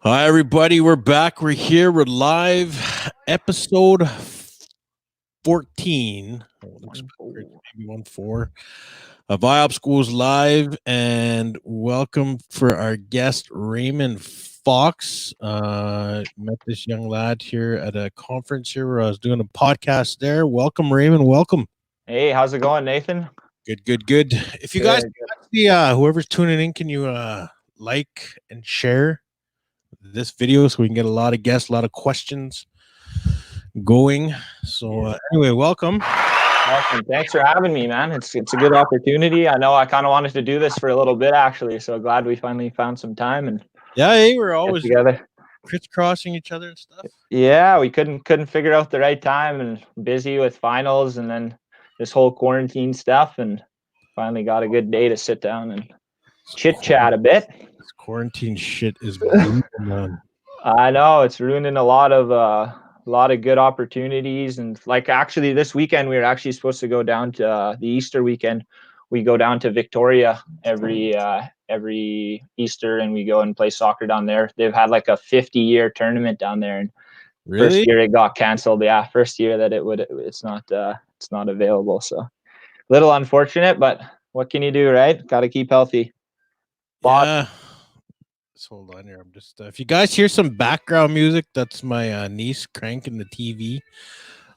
Hi, everybody. We're back. We're here. We're live. Episode 14. Oh, it looks maybe 1-4 of IOPPS Schools Live. And welcome for our guest, Raymond Fox. Met this young lad here at a conference here where I was doing a podcast there. Welcome, Raymond. Welcome. Hey, how's it going, Nathan? Good. If you guys see, whoever's tuning in, can you like and share this video so we can get a lot of guests, a lot of questions going. So anyway, welcome. Thanks for having me, man. It's a good opportunity. I know I kind of wanted to do this for a little bit, actually. So glad we finally found some time and we're always together, crisscrossing each other and stuff. Yeah, we couldn't figure out the right time and busy with finals and then this whole quarantine stuff, and finally got a good day to sit down and chit chat a bit. This quarantine shit is brutal, man. I know it's ruining a lot of good opportunities. And like, actually this weekend we were actually supposed to go down to the Easter weekend. We go down to Victoria every Easter, and we go and play soccer down there. They've had like a 50-year tournament down there, and Really? First year it got canceled. Yeah, first year that it's not available. So a little unfortunate, but what can you do, right? Got to keep healthy. Yeah. Let's hold on here. I'm just if you guys hear some background music, that's my niece cranking the TV.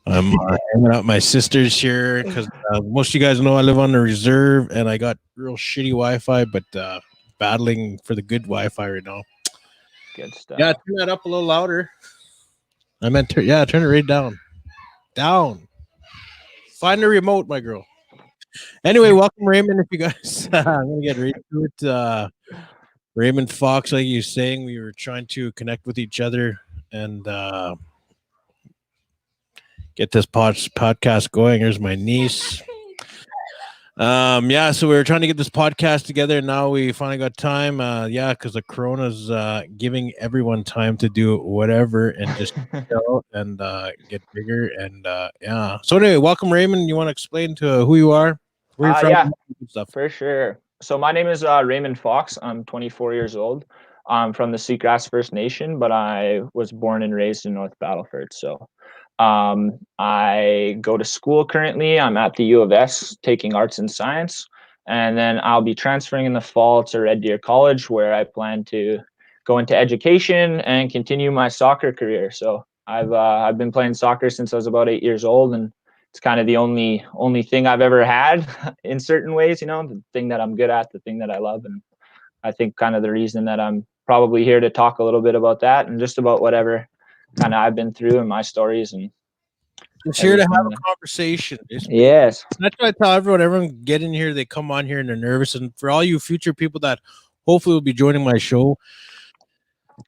I'm hanging out with my sisters here because most of you guys know I live on the reserve and I got real shitty Wi-Fi, but battling for the good Wi-Fi right now. Good stuff. Yeah, turn that up a little louder. I meant turn it right down. Down. Find the remote, my girl. Anyway, welcome, Raymond. If you guys, I'm gonna get right to it. Raymond Fox, like you were saying, we were trying to connect with each other and get this podcast going. Here's my niece. So we were trying to get this podcast together, and now we finally got time. Because the corona's giving everyone time to do whatever and just chill and get bigger. And So anyway, welcome, Raymond. You want to explain to who you are, where you're from? Yeah, stuff? For sure. So my name is Raymond Fox. I'm 24 years old. I'm from the Seagrass First Nation, but I was born and raised in North Battleford. So I go to school currently. I'm at the U of S taking arts and science, and then I'll be transferring in the fall to Red Deer College, where I plan to go into education and continue my soccer career. So I've been playing soccer since I was about 8 years old, and it's kind of the only thing I've ever had in certain ways, the thing that I'm good at, the thing that I love. And I think kind of the reason that I'm probably here to talk a little bit about that and just about whatever kind of I've been through and my stories. And just here to have a conversation. Yes. That's what I tell everyone get in here, they come on here and they're nervous. And for all you future people that hopefully will be joining my show,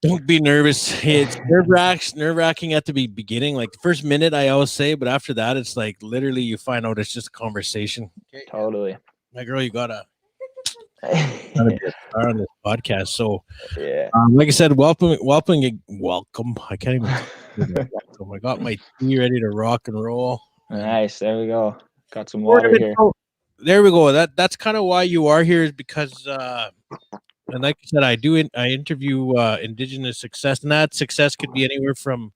don't be nervous. It's nerve-wracking at the beginning. Like the first minute, I always say, but after that, it's like literally you find out it's just a conversation. Okay, totally. My girl, you gotta be a star on this podcast. So, like I said, welcome. I can't even. Welcome. I got my tea ready to rock and roll. Nice. There we go. Got some water here. There we go. That's kind of why you are here, is because. And like I said, I interview Indigenous success, and that success could be anywhere from,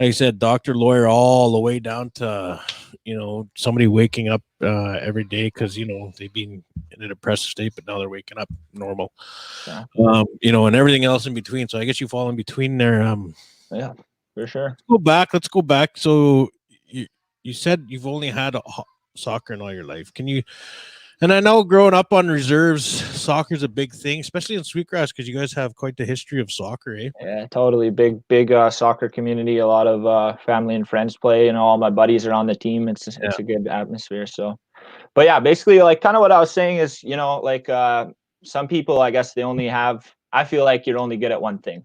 like I said, doctor, lawyer, all the way down to, somebody waking up every day because, they've been in a depressive state, but now they're waking up normal, and everything else in between. So I guess you fall in between there. Yeah, for sure. Let's go back. So you said you've only had soccer in all your life. Can you... And I know growing up on reserves, soccer is a big thing, especially in Sweetgrass, because you guys have quite the history of soccer, eh? Yeah, totally. Big soccer community. A lot of family and friends play, and all my buddies are on the team. It's a good atmosphere. So, but yeah, basically, like kind of what I was saying is, some people, I guess, I feel like you're only good at one thing.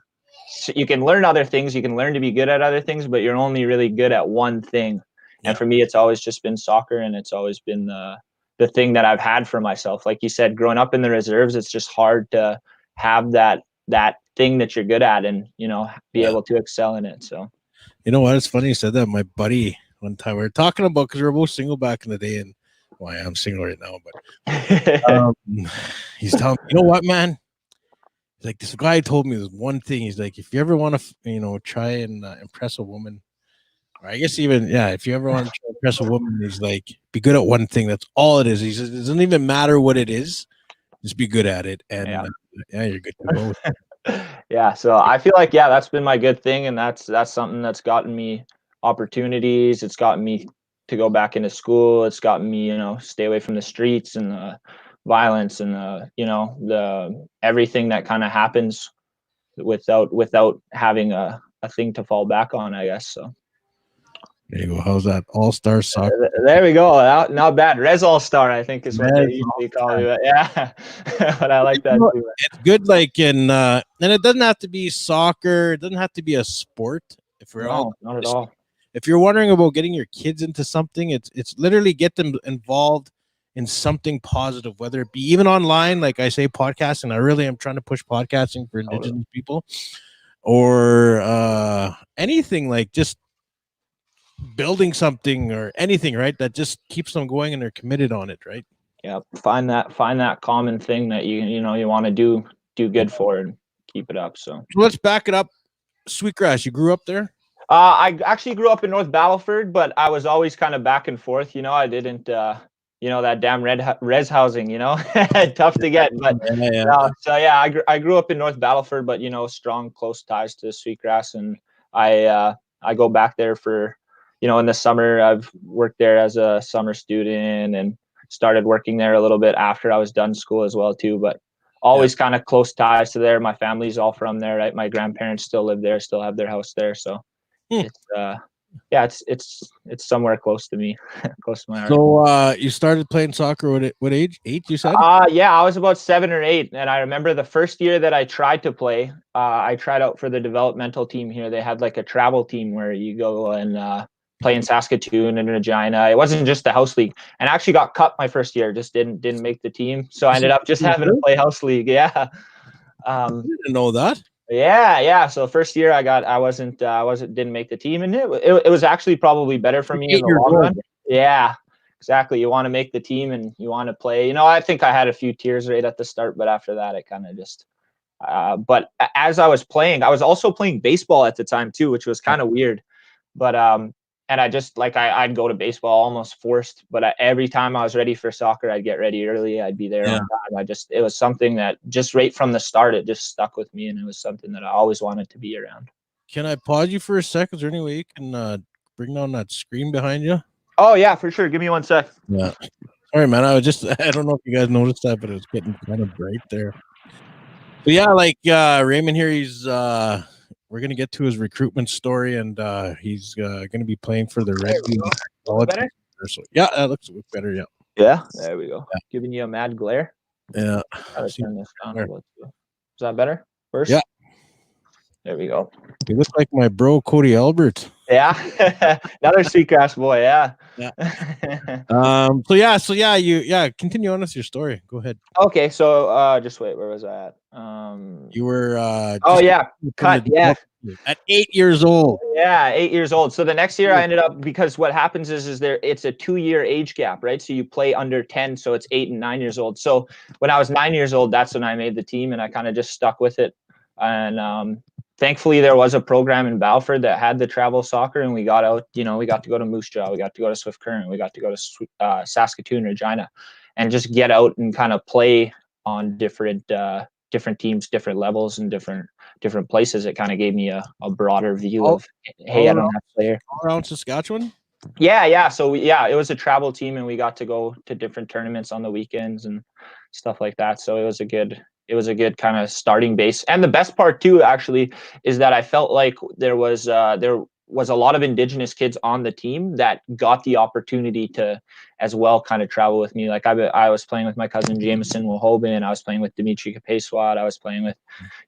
So you can learn other things. You can learn to be good at other things, but you're only really good at one thing. Yeah. And for me, it's always just been soccer, and it's always been the thing that I've had for myself. Like you said, growing up in the reserves, it's just hard to have that thing that you're good at and, be able to excel in it. So, you know what? It's funny you said that. My buddy, one time we were talking about, because we were both single back in the day, and well, I am single right now, but he's telling me, you know what, man? like, this guy told me this one thing. He's like, if you ever want to, try and impress a woman, or I guess even, yeah, if you ever want to try to impress a woman, he's like, be good at one thing. That's all it is. He says, it doesn't even matter what it is. Just be good at it. And Yeah. yeah, you're good to go. Yeah, so I feel like, yeah, that's been my good thing, and that's something that's gotten me opportunities. It's gotten me to go back into school. It's gotten me, stay away from the streets and the violence and the everything that kind of happens without having a thing to fall back on, I guess. So There you go. How's that? All-star soccer. there we go. Not bad. Res All Star, I think, is what they Res usually call it. Yeah, but I like that too. It's good, like and it doesn't have to be soccer. It doesn't have to be a sport. If we're all No, not at all. If you're wondering about getting your kids into something, it's literally get them involved in something positive, whether it be even online, like I say, podcasting. I really am trying to push podcasting for Indigenous people, or anything, like just building something or anything, right? That just keeps them going and they're committed on it, right? Yeah, find that common thing that you want to do good for and keep it up. So let's back it up. Sweetgrass, you grew up there? I actually grew up in North Battleford, but I was always kind of back and forth. I didn't, that damn res housing, tough to get. But so yeah, I grew up in North Battleford, but strong, close ties to Sweetgrass, and I go back there for, in the summer. I've worked there as a summer student and started working there a little bit after I was done school as well too. But always kind of close ties to there. My family's all from there, right? My grandparents still live there, still have their house there, so. It's it's somewhere close to me, close to my heart. So you started playing soccer what age? 8, you said? Yeah, I was about 7 or 8, and I remember the first year that I tried to play. I tried out for the developmental team here. They had like a travel team where you go and play in Saskatoon and Regina. It wasn't just the house league, and I actually got cut my first year. Just didn't make the team, so I ended up just having to play house league. Yeah, I didn't know that. Yeah. So first year I wasn't didn't make the team, and it was actually probably better for me in the long run. Yeah, exactly. You want to make the team and you want to play. I think I had a few tears right at the start, but after that it kind of just. But as I was playing, I was also playing baseball at the time too, which was kind of weird. But and I just I'd go to baseball almost forced, but every time I was ready for soccer, I'd get ready early. I'd be there on time. It was something that just right from the start, it just stuck with me, and it was something that I always wanted to be around. Can I pause you for a second? Is there any way you can bring down that screen behind you? Oh yeah, for sure. Give me 1 sec. Yeah. Sorry, man. I don't know if you guys noticed that, but it was getting kind of bright there. But yeah, like Raymond here, we're gonna get to his recruitment story, and he's gonna be playing for the Red Wings. Better? So, yeah, that looks better. Yeah. Yeah. There we go. Yeah. Giving you a mad glare. Yeah. Turn this down a little too. Is that better? First. Yeah. There we go. You look like my bro Cody Albert. Yeah. Another Sweetgrass boy. Yeah. So yeah, continue on with your story. Go ahead. Okay, so just wait, where was I at? You were cut. Yeah. At 8 years old. Yeah, 8 years old. So the next year I ended up, because what happens is it's a 2-year age gap, right? So you play under 10, so it's 8 and 9 years old. So when I was 9 years old, that's when I made the team, and I kind of just stuck with it. And thankfully there was a program in Balford that had the travel soccer, and we got out, we got to go to Moose Jaw, we got to go to Swift Current, we got to go to Saskatoon, Regina, and just get out and kind of play on different teams, different levels, and different places. It kind of gave me a broader view of, hey, I don't have to play here. All around Saskatchewan? Yeah. So it was a travel team, and we got to go to different tournaments on the weekends and stuff like that. So it was a good kind of starting base. And the best part too, actually, is that I felt like there was a lot of Indigenous kids on the team that got the opportunity to as well kind of travel with me. Like I was playing with my cousin Jameson Wilhoban, I was playing with Dimitri Kapeswat, I was playing with,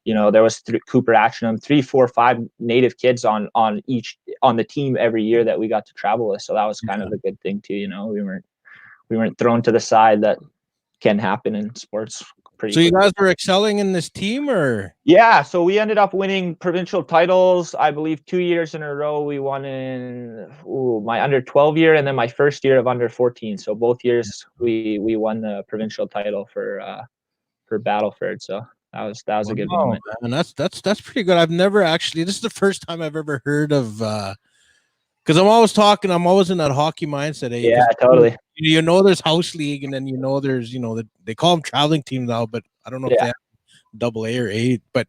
there was Cooper Achenham, 3, 4, 5 native kids on the team every year that we got to travel with. So that was kind of a good thing too. We weren't thrown to the side. That can happen in sports. So you guys were excelling in this team, or? Yeah, so we ended up winning provincial titles. I believe 2 years in a row. We won in my under 12 year, and then my first year of under 14. So both years we won the provincial title for Battleford. So That was a good Wow, moment. man, that's pretty good. I've never actually. This is the first time I've ever heard of. Because I'm always in that hockey mindset. Yeah, Because totally. there's house league, and then there's they call them traveling teams now, but I don't know if they Yeah. have double A or A. But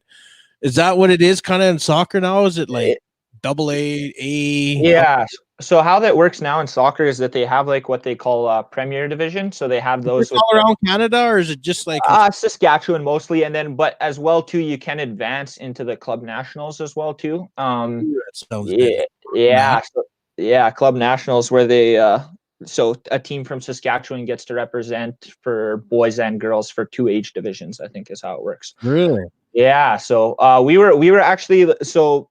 is that what it is kind of in soccer now? Is it like double A? Yeah. So how that works now in soccer is that they have like what they call Premier Division. So they have Is this those with all around Canada, or is it just like Saskatchewan mostly, and then but as well too, you can advance into the club nationals as well too. that sounds good? Yeah, yeah, so, yeah, club nationals where they so a team from Saskatchewan gets to represent for boys and girls for two age divisions, I think is how it works. Really? Yeah, so we were actually so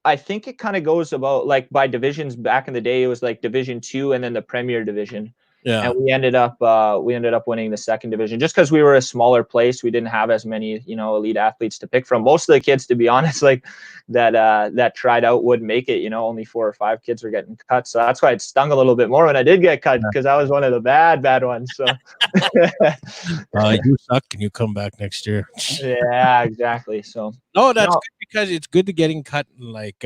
I think it kind of goes about like by divisions. Back in the day, it was like Division 2 and then the Premier Division, Yeah. and we ended up winning the second division just because we were a smaller place. We didn't have as many elite athletes to pick from. Most of the kids, to be honest, like that tried out would make it. Only 4 or 5 kids were getting cut, so that's why it stung a little bit more when I did get cut because I was one of the bad ones. So. You suck and you come back next year. Yeah, exactly. So No, that's no, good because it's good to getting cut. Like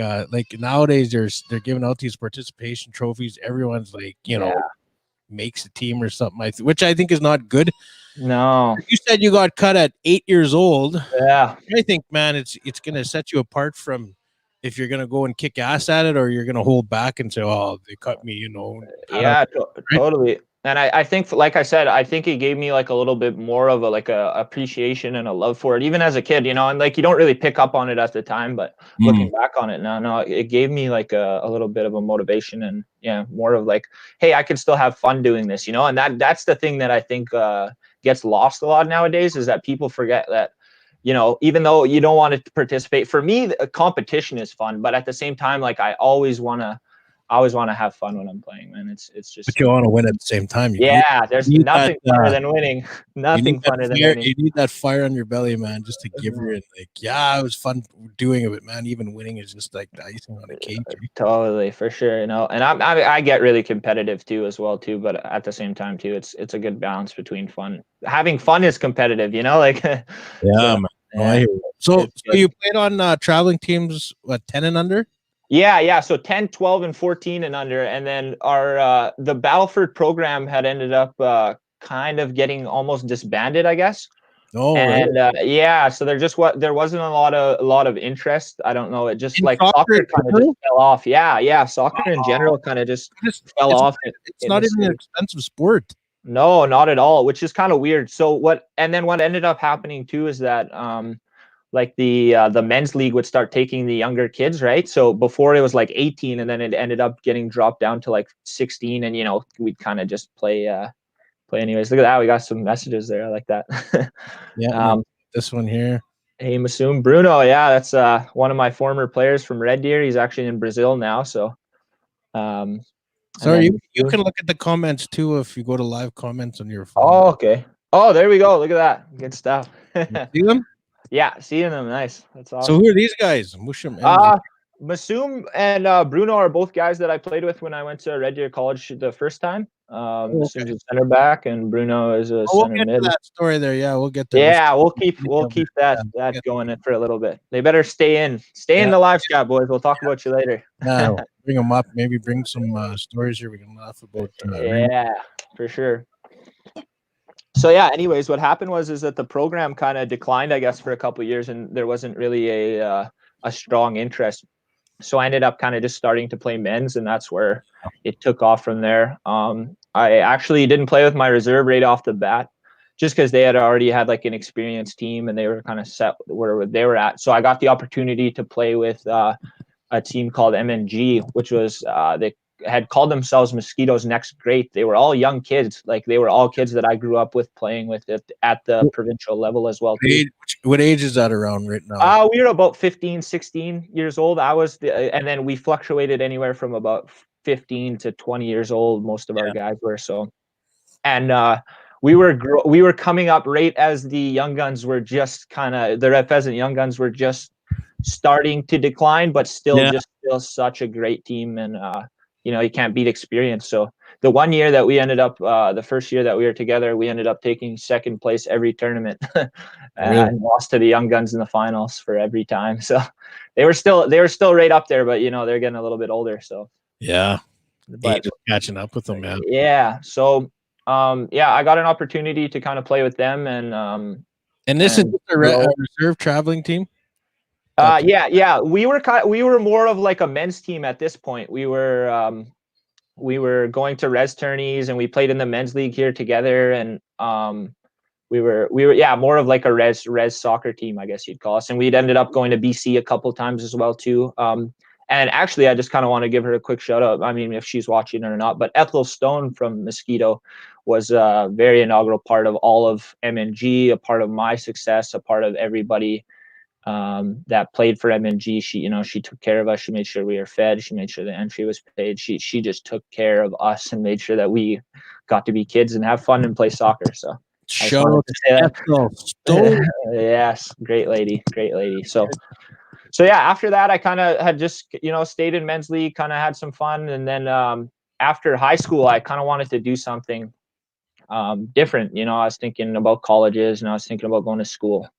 nowadays, they're giving out these participation trophies. Everyone's like, yeah, makes a team or something, which I think is not good. no, You said you got cut at 8 years old. yeah. I think, man, it's gonna set you apart from if you're gonna go and kick ass at it, or you're gonna hold back and say, "Oh, they cut me," Yeah, right? totally. And I think, like I said, I think it gave me like a little bit more of a appreciation and a love for it, even as a kid, and like you don't really pick up on it at the time, but Mm. looking back on it now, no, it gave me like a little bit of a motivation and yeah, more of like, hey, I can still have fun doing this, and that's the thing that I think gets lost a lot nowadays is that people forget that, even though you don't want to participate, for me, a competition is fun, but at the same time, like I always want to have fun when I'm playing, man. It's But just you want to win at the same time. yeah. There's You need that. nothing funner than winning. You need Nothing that funner than fire. winning. You need that fire on your belly, man, just to give her it. Like, yeah, it was fun doing it, but man, even winning is just like the icing on a cake. Totally, for sure. And I get really competitive too, as well too. But at the same time too, it's a good balance between fun. Having fun is competitive, like. Yeah, So man. Oh, I yeah, hear you. So it's good. you played on traveling teams, what, 10 and under? Yeah. So 10, 12, and 14 and under. And then our the Battleford program had ended up kind of getting almost disbanded, I guess. Oh, really? And yeah, so there wasn't a lot of interest. I don't know. It just In like soccer in soccer kind of just general? fell off. Yeah. Soccer in general kind of just It's fell it's off it's in the not even an city. expensive sport. No, not at all, which is kind of weird. So and then what ended up happening too is that like the men's league would start taking the younger kids, right? So before it was like 18 and then it ended up getting dropped down to like 16 and we'd kind of just play anyways. Look at that. We got some messages there. I like that. Yeah, um this one here. Hey, Masoom Bruno. Yeah, that's one of my former players from Red Deer. He's actually in Brazil now. So and Sorry, then you can look at the comments too if you go to live comments on your phone. oh, okay. Oh, there we go. Look at that. Good stuff. You see them? Yeah, seeing them. Nice. That's So awesome. who are these guys? Musham MZ. Uh Masoom and Bruno are both guys that I played with when I went to Red Deer College the first time. Oh, okay. Masoom's a center back and Bruno is a Oh, we'll center get to mid. that story there. Yeah, we'll get there. Yeah, we'll keep Yeah, that going for a little bit. They better stay in yeah, the live chat, boys. We'll talk about you later. yeah. Bring them up. Maybe bring some stories here. We can laugh about. Yeah, for sure. So yeah, anyways, what happened is that the program kind of declined, I guess, for a couple of years, and there wasn't really a strong interest. So I ended up kind of just starting to play men's, and that's where it took off from there. I actually didn't play with my reserve right off the bat, just because they had already had like an experienced team and they were kind of set where they were at. So I got the opportunity to play with a team called MNG, which was they had called themselves Mosquitoes Next Great. They were all young kids, like they were all kids that I grew up with playing with at the provincial level as well too. What age is that around right now? We were about 15, 16 years old. And then we fluctuated anywhere from about 15 to 20 years old. Most of our guys were so, and we were coming up right as the young guns were just kind of the Red Pheasant young guns were just starting to decline, but still such a great team, and you can't beat experience. So the one year that we ended up, the first year that we were together, we ended up taking second place every tournament Really? and lost to the young guns in the finals for every time. So they were still right up there, but they're getting a little bit older. So Yeah. but Age is catching up with them, man. yeah, so yeah, I got an opportunity to kind of play with them And this is and just a grow. reserve traveling team? That Yeah, we were more of like a men's team at this point. We were going to res tourneys and we played in the men's league here together, and we were yeah, more of like a res soccer team, I guess you'd call us. And we'd ended up going to BC a couple times as well too. And actually, I just kind of want to give her a quick shout out. I mean, if she's watching or not, but Ethel Stone from Mosquito was a very inaugural part of all of MNG, a part of my success, a part of everybody that played for MNG. She took care of us. She made sure we were fed. She made sure the entry was paid. She just took care of us and made sure that we got to be kids and have fun and play soccer. So I just show wanted to say Ethel Stone. yes, great lady, great lady. So yeah, after that, I kind of had just stayed in men's league, kind of had some fun, and then after high school, I kind of wanted to do something different. I was thinking about colleges, and I was thinking about going to school,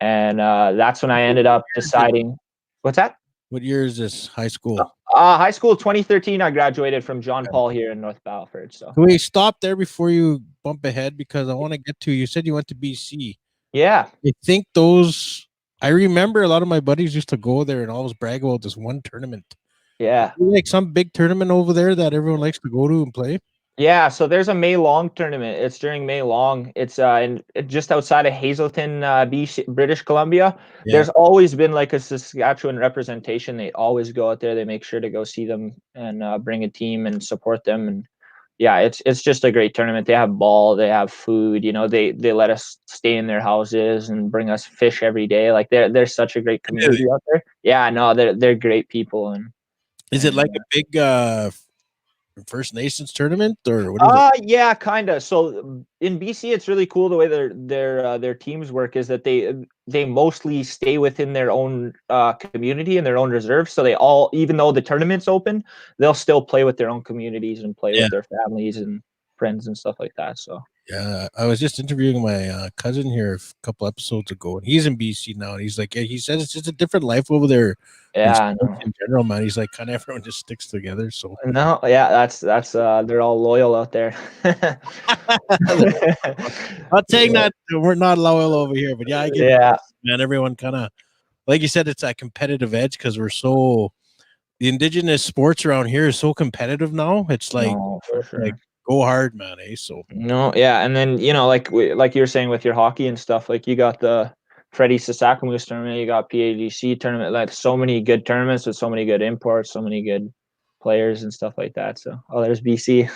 and that's when I ended up deciding. What's that? What year is this? High school. High school 2013. I graduated from John Paul here in North Battleford. So Can we stop there before you bump ahead? Because I want to get to, you said you went to BC. yeah, I think I remember a lot of my buddies used to go there and always brag about this one tournament. yeah. Like some big tournament over there that everyone likes to go to and play. Yeah, so there's a May Long tournament. It's during May Long. It's just outside of Hazelton, BC, British Columbia. Yeah. There's always been like a Saskatchewan representation. They always go out there. They make sure to go see them and bring a team and support them. And yeah, it's just a great tournament. They have ball, they have food. They let us stay in their houses and bring us fish every day. Like they're such a great community out there. Yeah, no, they're great people. Is it And like a big First Nations tournament, or what is it? Yeah, kinda. So in BC, it's really cool the way their teams work is that they mostly stay within their own community and their own reserve. So they all, even though the tournament's open, they'll still play with their own communities and play Yeah. with their families and friends and stuff like that. So Yeah, I was just interviewing my cousin here a couple episodes ago, and he's in BC now. And he's like, yeah, he says it's just a different life over there. yeah, no, In general, man, he's like, kind of everyone just sticks together. So no, yeah, that's they're all loyal out there. not saying that we're not loyal over here, but yeah, I get Yeah, man. Everyone kind of, like you said, it's that competitive edge because the indigenous sports around here is so competitive now. It's no, for like sure. go hard, man. So No, yeah, and then like you were saying with your hockey and stuff, like you got the Freddie Sasakamoose tournament, you got PAGC tournament, like so many good tournaments with so many good imports, so many good players and stuff like that. So, there's BC. is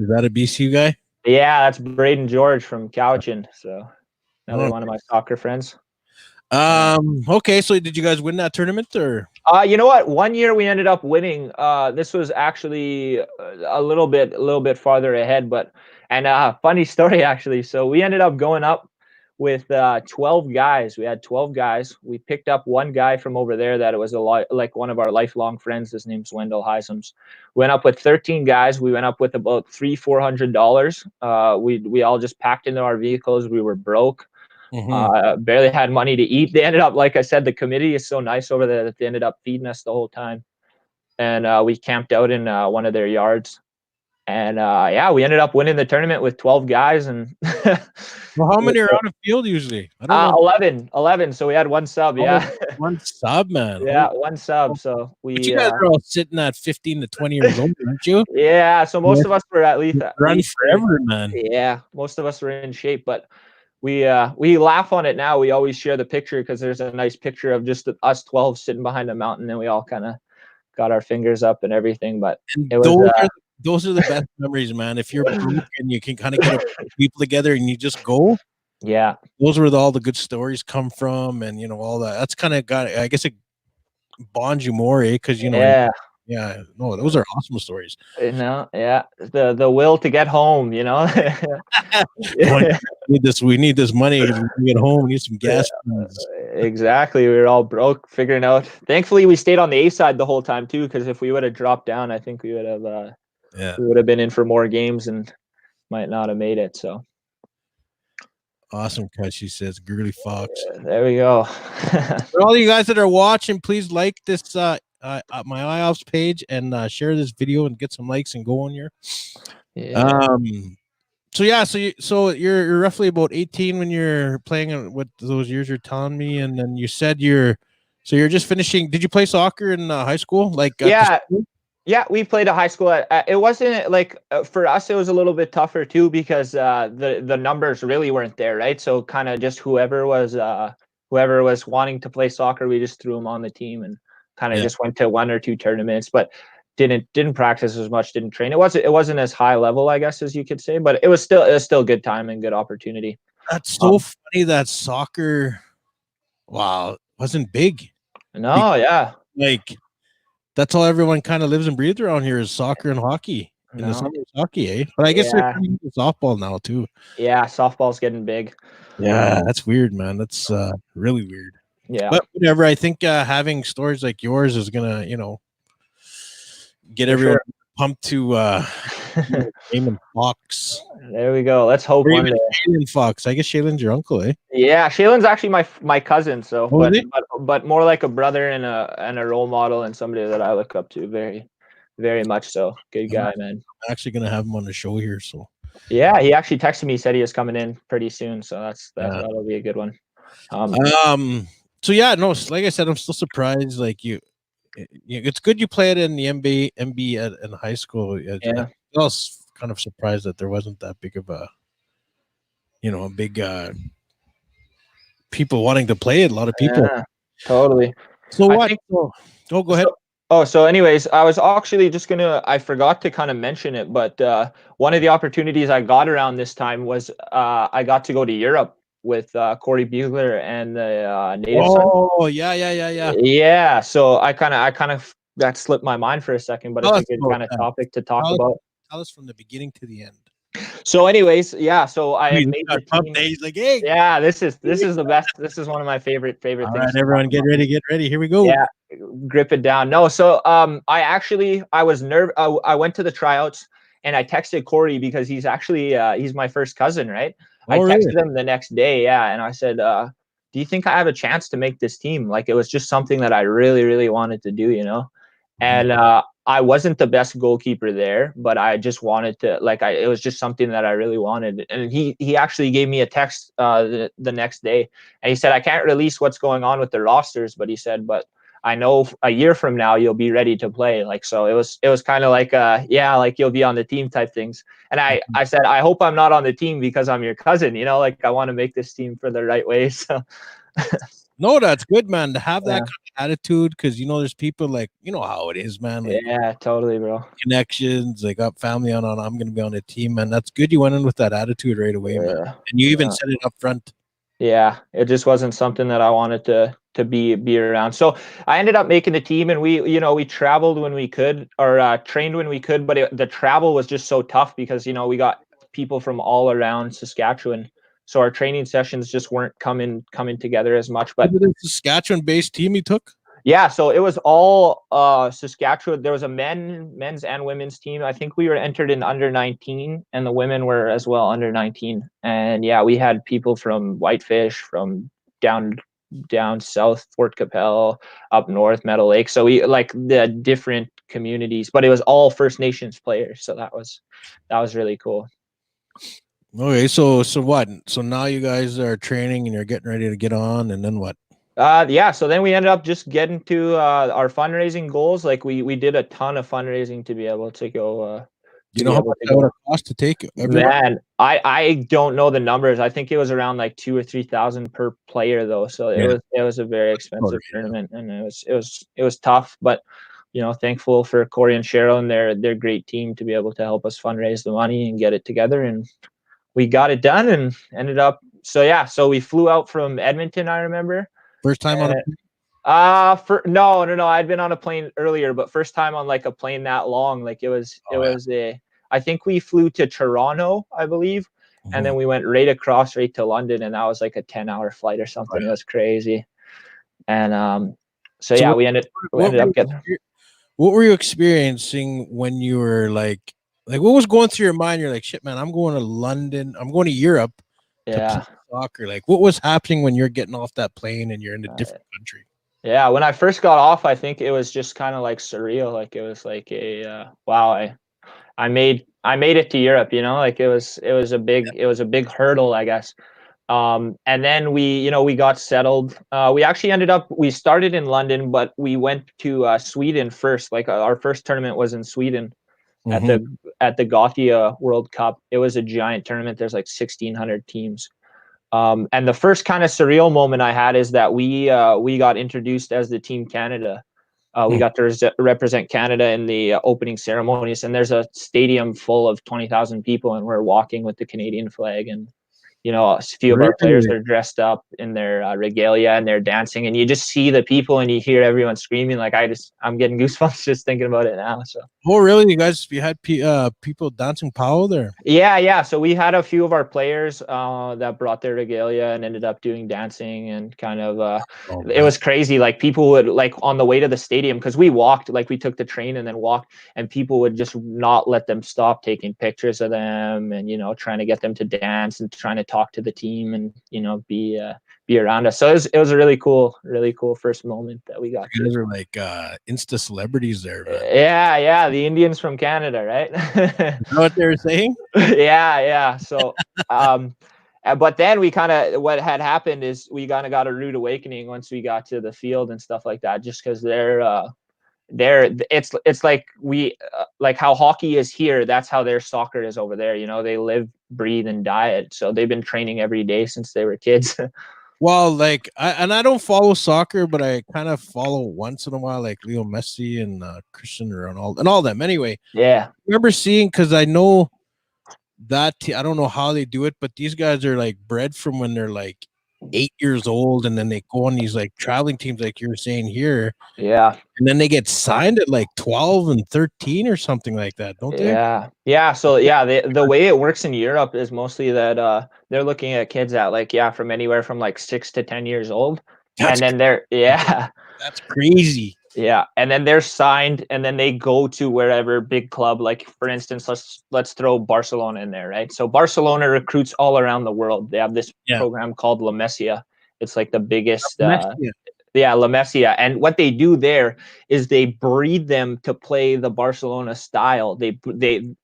that a BC guy? Yeah, that's Braden George from Cowichan. So another Oh, one of my soccer friends. okay. So did you guys win that tournament or? You know what? One year we ended up winning. This was actually a little bit farther ahead, but and funny story actually. So we ended up going up with 12 guys. We had 12 guys. We picked up one guy from over there that it was a lot like one of our lifelong friends. His name's Wendell Heisems. Went up with 13 guys. We went up with about $400. We all just packed into our vehicles. We were broke. Barely had money to eat. They ended up, like I said, the committee is so nice over there that they ended up feeding us the whole time. And we camped out in one of their yards. And yeah, we ended up winning the tournament with 12 guys. And Well, how many are on the field usually? I don't know. 11. So we had one sub. Oh, Yeah. one sub, man. Yeah, one sub. So But you guys are all sitting at 15 to 20 years old, aren't you? yeah. So most of us were at Run least forever, man. yeah, most of us were in shape, but we laugh on it now. We always share the picture because there's a nice picture of just us 12 sitting behind a mountain, and we all kind of got our fingers up and everything. But And it was those are the best memories, man. If you're broke and you can kind of get a people together and you just go, yeah, those were all the good stories come from, and all that. That's kind of I guess it bonds you more, because yeah. yeah, no, those are awesome stories. Yeah, the will to get home, We need this money because we get home. We need some gas funds. Exactly. We were all broke, figuring out. Thankfully, we stayed on the A side the whole time too, because if we would have dropped down, I think we would have Yeah. we would have been in for more games and might not have made it. So Awesome cut, she says. Girly Fox. there we go. For all you guys that are watching, please like this my IOPPS page and share this video and get some likes and go on here. Yeah. So yeah, you're roughly about 18 when you're playing what those years you're telling me, and then you said you're just finishing. Did you play soccer in high school? Like Yeah. Yeah, we played a high school. It wasn't like for us. It was a little bit tougher too because the numbers really weren't there, right? So kind of just whoever was wanting to play soccer, we just threw them on the team and kind of just went to 1 or 2 tournaments, but didn't practice as much, didn't train. It wasn't as high level, I guess, as you could say, but it was still good time and good opportunity. That's so funny that soccer, wow, wasn't big. No, yeah, Like that's all everyone kind of lives and breathes around here is soccer and hockey. In the no, summer, it's hockey, eh? But I guess they're yeah, kind of into softball now too. yeah. Softball's getting big. Yeah, that's weird, man. That's really weird. Yeah, But whatever. I think having stories like yours is gonna, get for everyone sure. pumped to Raymond Fox. There we go. Let's hope Or one even day. Shaylin Fox. I guess Shaylin's your uncle, eh? Yeah, Shaylin's actually my cousin, so Oh, is it? but more like a brother and a role model and somebody that I look up to very, very much so. Good guy, man. I'm actually gonna have him on the show here. So Yeah, he actually texted me, said he was coming in pretty soon, so yeah. that'll be a good one. So yeah, no, like I said, I'm still surprised. Like it's good you played in the MB in high school. Yeah. I was kind of surprised that there wasn't that big of a big people wanting to play it. A lot of people. Yeah, totally. So I what? think Go ahead. So anyways, I was actually just I forgot to kind of mention it, but one of the opportunities I got around this time was I got to go to Europe with Corey Bugler and the Native Son. Oh yeah. Yeah, so I kind of that slipped my mind for a second, but Tell it's a us good about kind of that. topic to talk about. Tell us from the beginning to the end. So anyways, yeah, so I had He's made the got team. He's like, hey. Yeah, this is the best. This is one of my favorite All things. right, everyone, get ready. Here we go. Yeah, grip it down. No, so I was nervous. I went to the tryouts and I texted Corey because he's actually he's my first cousin, right? I Oh, really? texted him the next day, yeah, and I said, do you think I have a chance to make this team? Like it was just something that I really, really wanted to do, you know? And I wasn't the best goalkeeper there, but I just wanted to it was just something that I really wanted. And he actually gave me a text the next day and he said, I can't release what's going on with the rosters, but he said, but I know a year from now you'll be ready to play. Like so it was kind of like yeah, like you'll be on the team type things. And I said, I hope I'm not on the team because I'm your cousin, you know, like I want to make this team for the right way. So no, that's good, man, to have that yeah. kind of attitude because there's people like how it is, man. Like Yeah, totally, bro. connections, like got family on I'm gonna be on a team, man. That's good. You went in with that attitude right away, man. And you even said it up front. Yeah, it just wasn't something that I wanted to be around. So I ended up making the team, and we traveled when we could, or trained when we could, but the travel was just so tough because we got people from all around Saskatchewan, so our training sessions just weren't coming together as much. But the Saskatchewan-based team he took. Yeah, so it was all Saskatchewan. There was a men's and women's team. I think we were entered in under 19, and the women were as well under 19. And yeah, we had people from Whitefish, from down south, Fort Capel, up north, Meadow Lake. So we like the different communities, but it was all First Nations players. So that was really cool. Okay, so what? So now you guys are training and you're getting ready to get on, and then what? Yeah, so then we ended up just getting to our fundraising goals. Like we did a ton of fundraising to be able to go. Do you know how much that would cost to take everyone? Man, I don't know the numbers. I think it was around like 2,000 or 3,000 per player though. So it was a very expensive tournament, and it was tough. But thankful for Corey and Cheryl and their great team to be able to help us fundraise the money and get it together, and we got it done and ended up. So yeah, so we flew out from Edmonton. I remember. First time on a plane? No. I'd been on a plane earlier, but first time on like a plane that long. Like it was I think we flew to Toronto, I believe, and then we went right to London, and that was like a 10-hour flight or something. It was crazy. And so yeah, we ended up getting. What were you experiencing when you were like Like, what was going through your mind? You're like, shit, man, I'm going to London. I'm going to Europe to play Yeah. soccer. Like, what was happening when you're getting off that plane and you're in a Uh, different country? yeah, when I first got off, I think it was just kind of like surreal. Like it was like a wow, I made it to Europe, you know, like it was a big hurdle, I guess. And then we got settled. We actually we started in London, but we went to Sweden first. Like our first tournament was in Sweden at Mm-hmm. the Gothia World Cup. It was a giant tournament. There's like 1,600 teams. And the first kind of surreal moment I had is that we got introduced as the Team Canada. We got to represent Canada in the opening ceremonies, and there's a stadium full of 20,000 people, and we're walking with the Canadian flag, and a few of our players Really? are dressed up in their regalia and they're dancing, and you just see the people and you hear everyone screaming. Like I'm getting goosebumps just thinking about it now. So Oh, really? You had people dancing pow there? yeah. So we had a few of our players that brought their regalia and ended up doing dancing, and kind of Oh, it man. was crazy. Like people would, like, on the way to the stadium, because we walked, like we took the train and then walked, and people would just not let them stop taking pictures of them, and trying to get them to dance and trying to talk to the team, and be around us. So it was a really cool first moment that we got You to. guys are like Insta celebrities there, man. Yeah, the Indians from Canada, right? You know what they were saying? Yeah. So, but then what had happened is we kind of got a rude awakening once we got to the field and stuff like that, just because it's like like how hockey is here, that's how their soccer is over there. They live, breathe, and die it. So they've been training every day since they were kids. Well, like I don't follow soccer, but I kind of follow once in a while, like Leo Messi and Christian Ronaldo and all them. Anyway, Yeah, I remember seeing, because I know I don't know how they do it, but these guys are like bred from when they're like 8 years old, and then they go on these like traveling teams, like you're saying here, yeah. and then they get signed at like 12 and 13 or something like that, don't they? Yeah. So yeah, the way it works in Europe is mostly that they're looking at kids at, like, from anywhere from like 6 to 10 years old, That's and then they're that's crazy. yeah, and then they're signed, and then they go to wherever big club. Like, for instance, let's throw Barcelona in there, right? So Barcelona recruits all around the world. They have this Yeah, program called La Masia. It's like the biggest Messi. yeah, La Masia. And what they do there is they breed them to play the Barcelona style. They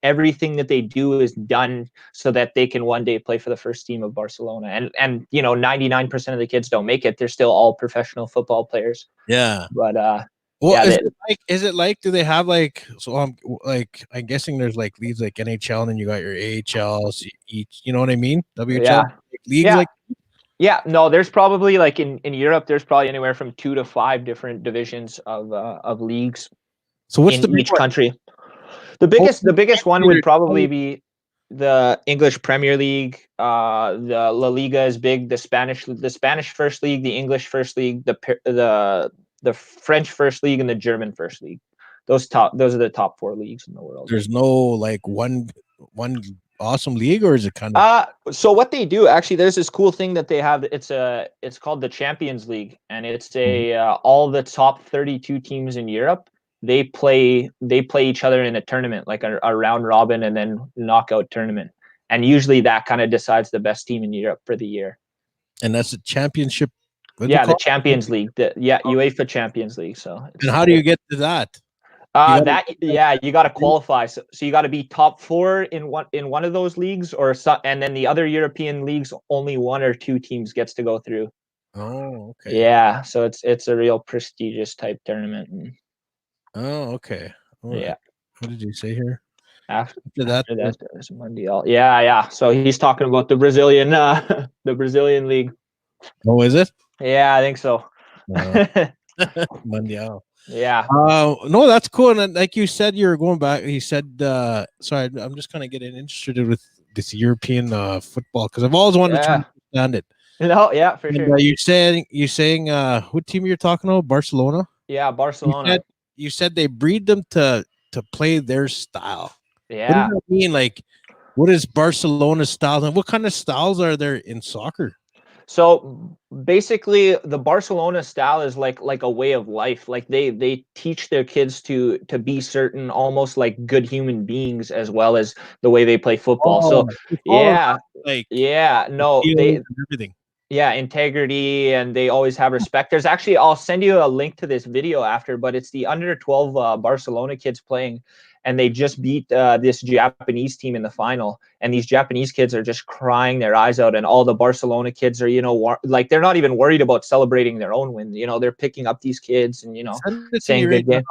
everything that they do is done so that they can one day play for the first team of Barcelona. And 99% of the kids don't make it. They're still all professional football players. Yeah. But Well, yeah, is it like, do they have like, so like, I'm guessing there's like leagues like NHL, and then you got your AHL, so each, you know what I mean? WHL, yeah, like, leagues yeah. like. No, there's probably, like, in Europe, there's probably anywhere from 2 to 5 different divisions of leagues So what's in the big each one? country. The Oh, biggest one would probably be the English Premier League. The La Liga is big. The Spanish First League, the English First League, the French First League, and the German First League. Those are the top 4 leagues in the world. There's no like one awesome league, or is it kind of? So what they do, actually, there's this cool thing that they have. It's called the Champions League, and it's all the top 32 teams in Europe. They play each other in a tournament, like a round robin and then knockout tournament. And usually that kind of decides the best team in Europe for the year. And that's a championship. What's it Yeah, the called? Champions League. UEFA Champions League. So And how do you get to that? you got to qualify. So you got to be top 4 in one of those leagues, and then the other European leagues, only 1 or 2 teams gets to go through. Oh, okay. Yeah, so it's a real prestigious type tournament. Oh, okay. All right. Yeah. What did you say here? After that, that, there's Mundial. Yeah. So he's talking about the Brazilian league. Oh, is it? Yeah, I think so. Mundial. Yeah. No, that's cool. And like you said, you're going back. He said, sorry, I'm just kind of getting interested with this European football, because I've always wanted to try to understand it. No, yeah, for sure. You're saying what team you're talking about? Barcelona? Yeah, Barcelona. You said they breed them to play their style. Yeah. What does that mean? Like, what is Barcelona's style, and what kind of styles are there in soccer? So basically, the Barcelona style is like a way of life. Like they teach their kids to be certain, almost like good human beings, as well as the way they play football. So Oh, it's all around yeah, like yeah, no, feelings and everything. yeah, integrity, and they always have respect. There's actually, I'll send you a link to this video after, but it's the under 12 Barcelona kids playing, and they just beat this Japanese team in the final. And these Japanese kids are just crying their eyes out, and all the Barcelona kids are, like, they're not even worried about celebrating their own win. They're picking up these kids and Send it to me saying right good now. game.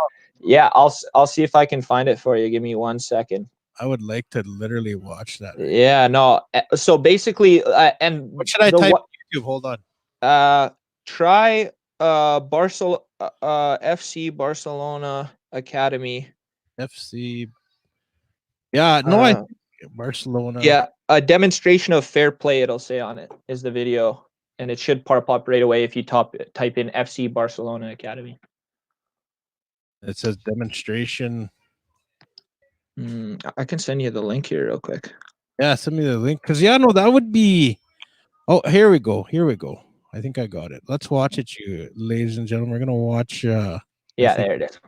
Yeah, I'll see if I can find it for you. Give me 1 second. I would like to literally watch that. Right Yeah, no. So basically, and what should I type on YouTube? Hold on. Try FC Barcelona Academy. FC. Yeah, no, I think Barcelona. Yeah, a demonstration of fair play, it'll say on it, is the video, and it should pop up right away if you type in FC Barcelona Academy. It says demonstration. I can send you the link here real quick. Yeah, send me the link, because no, that would be. Oh, here we go. I think I got it. Let's watch it, you ladies and gentlemen. We're gonna watch. Yeah, there it is.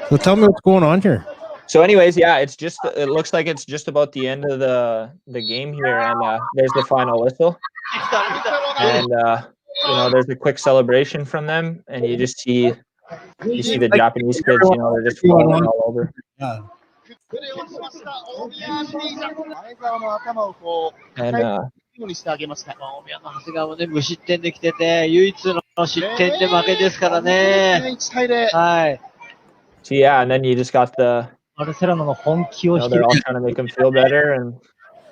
So tell me what's going on here. So anyways, yeah, it looks like it's just about the end of the game here, and there's the final whistle, and there's a quick celebration from them, and you just see the Japanese kids, they're just falling all over. Yeah. And 長谷川もね、無失点できてて、唯一の失点で負けですからね。はい。So yeah, and then you just got the. バルセロナの本気を they're all trying to make them feel better, and.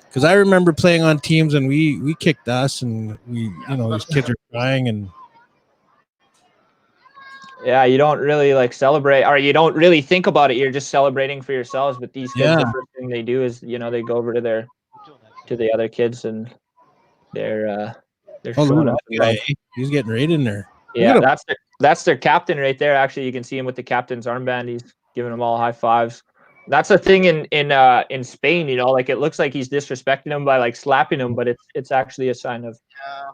Because I remember playing on teams and we kicked ass, and these kids are crying, and. Yeah, you don't really like celebrate, or you don't really think about it. You're just celebrating for yourselves. But these kids, the first thing they do is, they go over to the other kids, and they're showing up. He's getting right in there. Yeah, that's their captain right there. Actually, you can see him with the captain's armband. He's giving them all high fives. That's a thing in Spain. Like, it looks like he's disrespecting them by like slapping them, but it's actually a sign of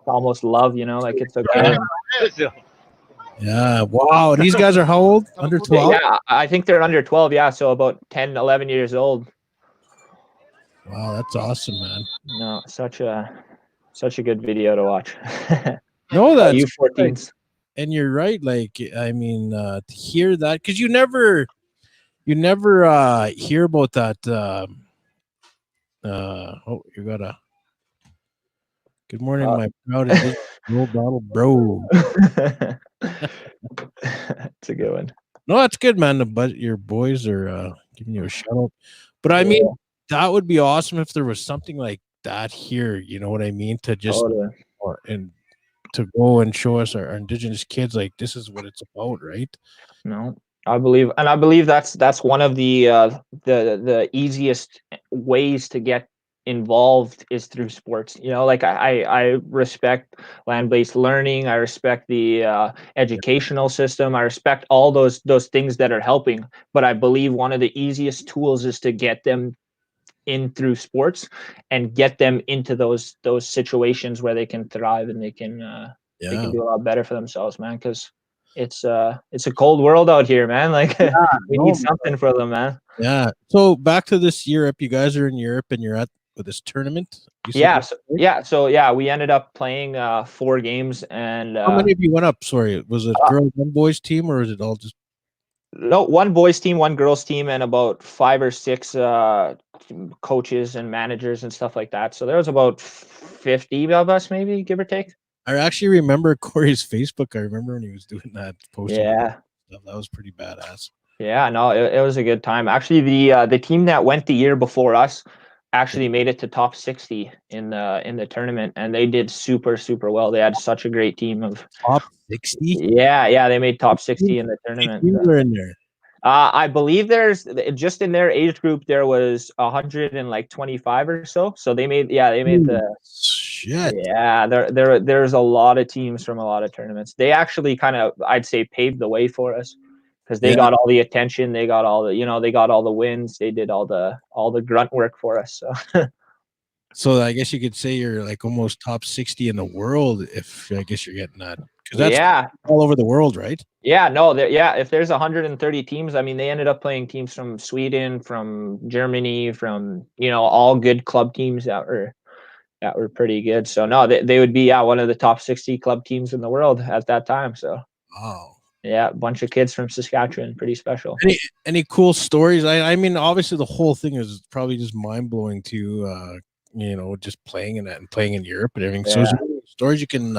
almost love. Like, it's okay. Yeah, wow. These guys are how old? Under 12? Yeah, I think they're under 12, yeah, so about 10, 11 years old. Wow, that's awesome, man. No, such a good video to watch. No, that's U14s. And you're right, like, I mean, to hear that, because you never hear about that. You gotta. Good morning, my proud bottle bro. It's a good one. No, that's good, man. But your boys are giving you a shout out. But I mean, that would be awesome if there was something like that here. You know what I mean? To just and to go and show us our Indigenous kids, like, this is what it's about, right? No, I believe that's one of the easiest ways to get involved is through sports. Like, I respect land-based learning. I respect the educational system. I respect all those things that are helping. But I believe one of the easiest tools is to get them in through sports and get them into those situations where they can thrive and they can do a lot better for themselves, man. Because it's a cold world out here, man. Like, we need something for them, man. Yeah. So back to this Europe, you guys are in Europe and you're at this tournament. So we ended up playing 4 games, and how many of you went up? Sorry, was it girls and boys team, or is it all just? No, 1 boys team, 1 girls team, and about 5 or 6 coaches and managers and stuff like that. So there was about 50 of us, maybe, give or take. I actually remember Corey's Facebook. I remember when he was doing that posting. Yeah, stuff. That was pretty badass. Yeah, no, it was a good time. Actually, the team that went the year before us actually made it to top 60 in the tournament, and they did super well. They had such a great team of top 60. Yeah, they made top 60 in the tournament. You were in there. I believe there's just in their age group there was 125 or so. So they made the shit. Yeah, there's a lot of teams from a lot of tournaments. They actually kind of, I'd say, paved the way for us because they got all the attention, they got all the they got all the wins, they did all the grunt work for us. So So I guess you could say you're like almost top 60 in the world, if I guess you're getting that, because that's Yeah. all over the world, right? Yeah, no, yeah, if there's 130 teams, I mean, they ended up playing teams from Sweden, from Germany, from, all good club teams that were pretty good. So no, they would be, one of the top 60 club teams in the world at that time. So Wow. yeah, a bunch of kids from Saskatchewan, pretty special. Any cool stories? I mean, obviously the whole thing is probably just mind blowing to just playing in that and playing in Europe and everything. So is Yeah. there any stories you can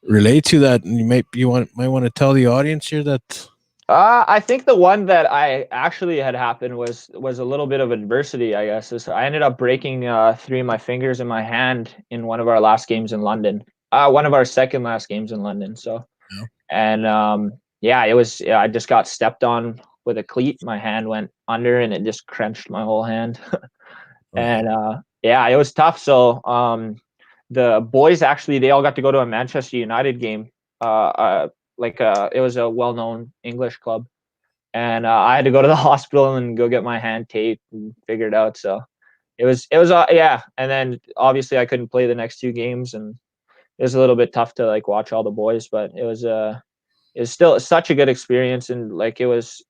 relate to that, and might want to tell the audience here that. I think the one that I actually had happened was a little bit of adversity, I guess. I ended up breaking 3 of my fingers in my hand in one of our last games in London. One of our second last games in London. So, Yeah. and it was. I just got stepped on with a cleat. My hand went under, and it just crunched my whole hand. And it was tough. So, the boys actually they all got to go to a Manchester United game. It was a well-known English club, and I had to go to the hospital and go get my hand taped and figured out. So it was and then obviously I couldn't play the next 2 games, and it was a little bit tough to like watch all the boys, but it was still such a good experience, and like it's